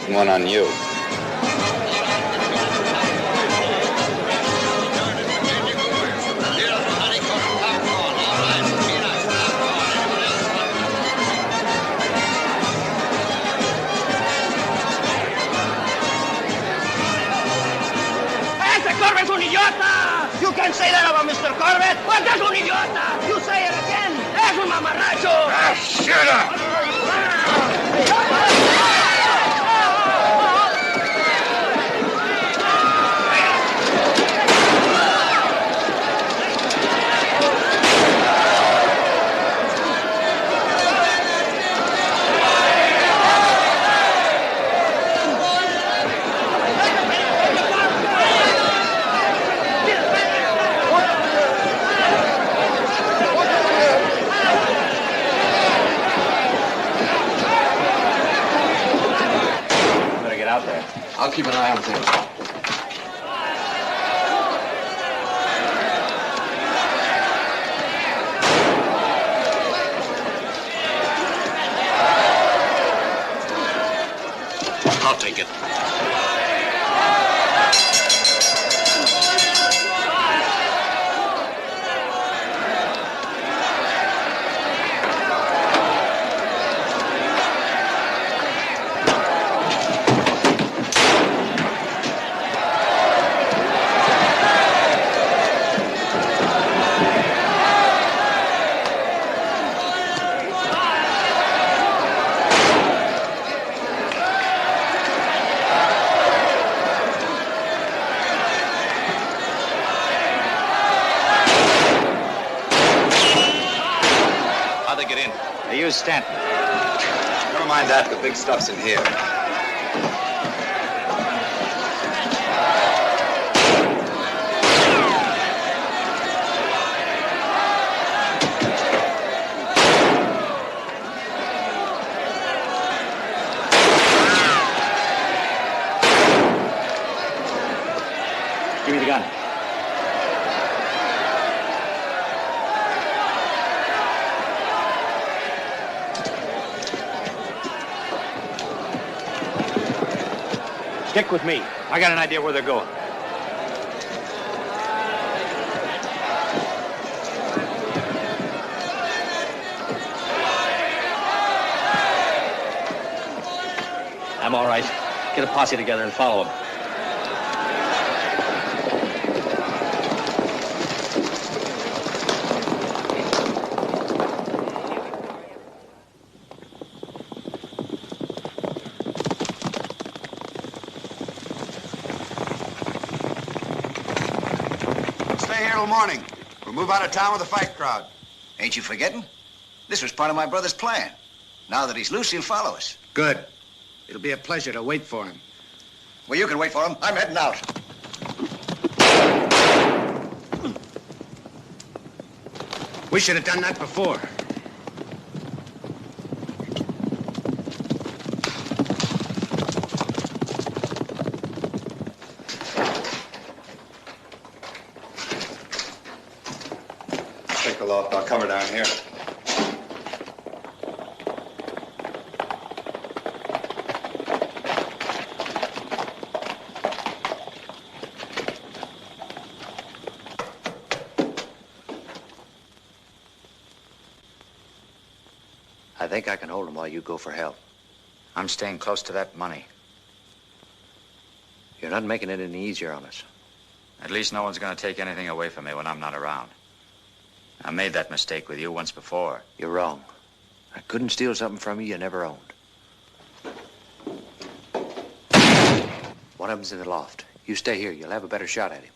putting one on you. Corbett's un idiota! You can't say that about Mr. Corbett! What is un idiota? You say it again! Es un mamarracho! Ah, shut up! I'll keep an eye on things. I'll take it. They use Stanton. Never mind that. The big stuff's in here. Give me the gun. Stick with me. I got an idea where they're going. I'm all right. Get a posse together and follow them. Morning. We'll move out of town with the fight crowd. Ain't you forgetting? This was part of my brother's plan. Now that he's loose, he'll follow us. Good. It'll be a pleasure to wait for him. Well, you can wait for him. I'm heading out. We should have done that before. I'll cover down here. I think I can hold him while you go for help. I'm staying close to that money. You're not making it any easier on us. At least no one's going to take anything away from me when I'm not around. I made that mistake with you once before. You're wrong. I couldn't steal something from you never owned. One of them's in the loft. You stay here. You'll have a better shot at him.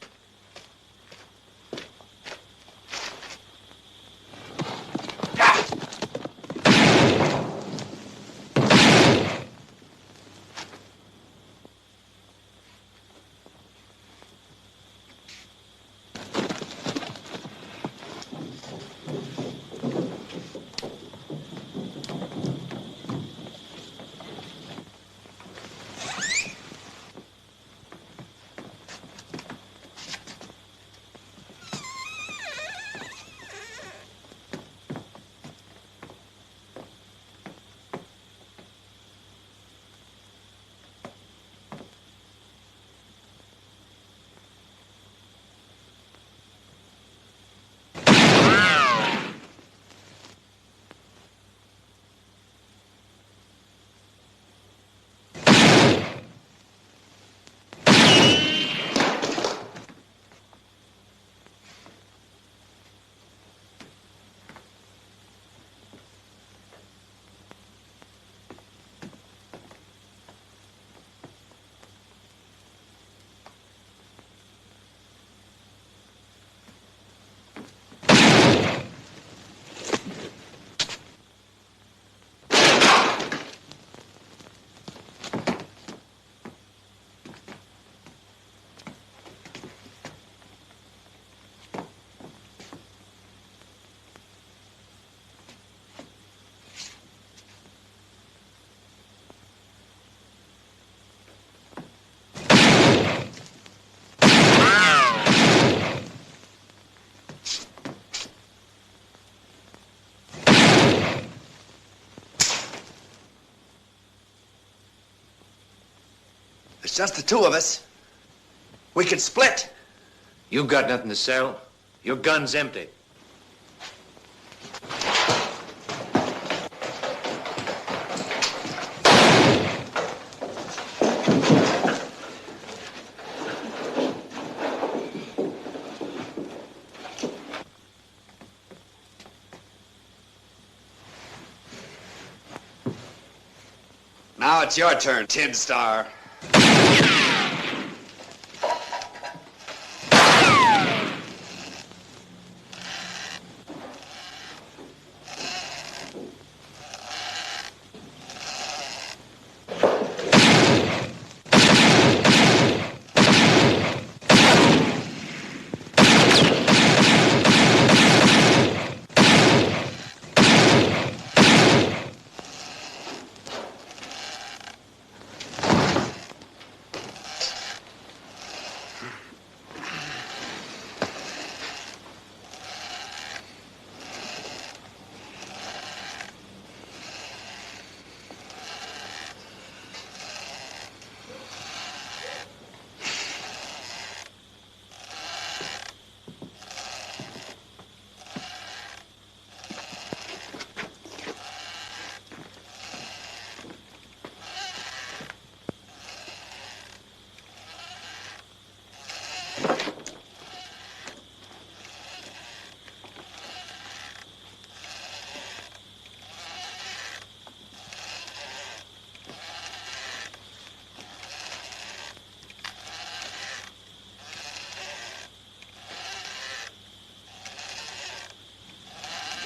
just the two of us. We could split. You got nothing to sell. Your gun's empty. Now it's your turn, Tin Star.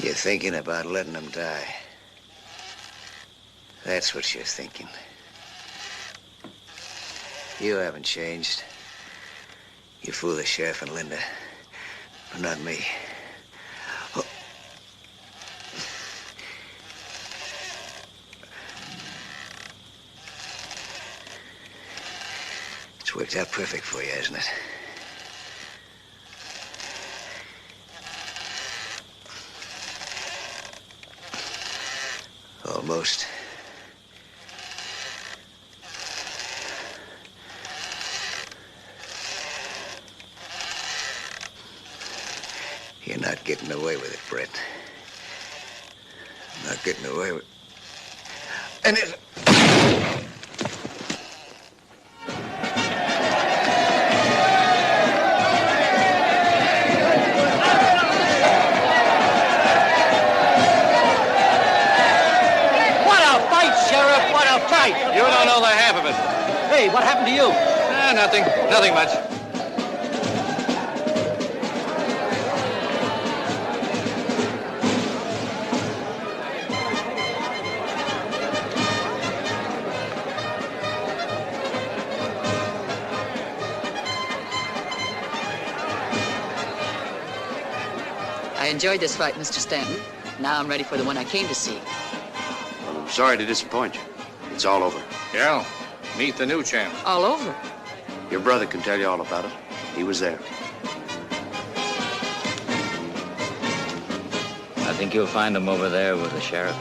You're thinking about letting them die. That's what you're thinking. You haven't changed. You fool the sheriff and Linda, but not me. Oh. It's worked out perfect for you, hasn't it? Almost. You're not getting away with it, Brett. Not getting away with... And it... You don't know the half of it. Hey, what happened to you? Nothing. Nothing much. I enjoyed this fight, Mr. Stanton. Now I'm ready for the one I came to see. Well, I'm sorry to disappoint you. It's all over. Yeah. Meet the new champ. All over? Your brother can tell you all about it. He was there. I think you'll find him over there with the sheriff.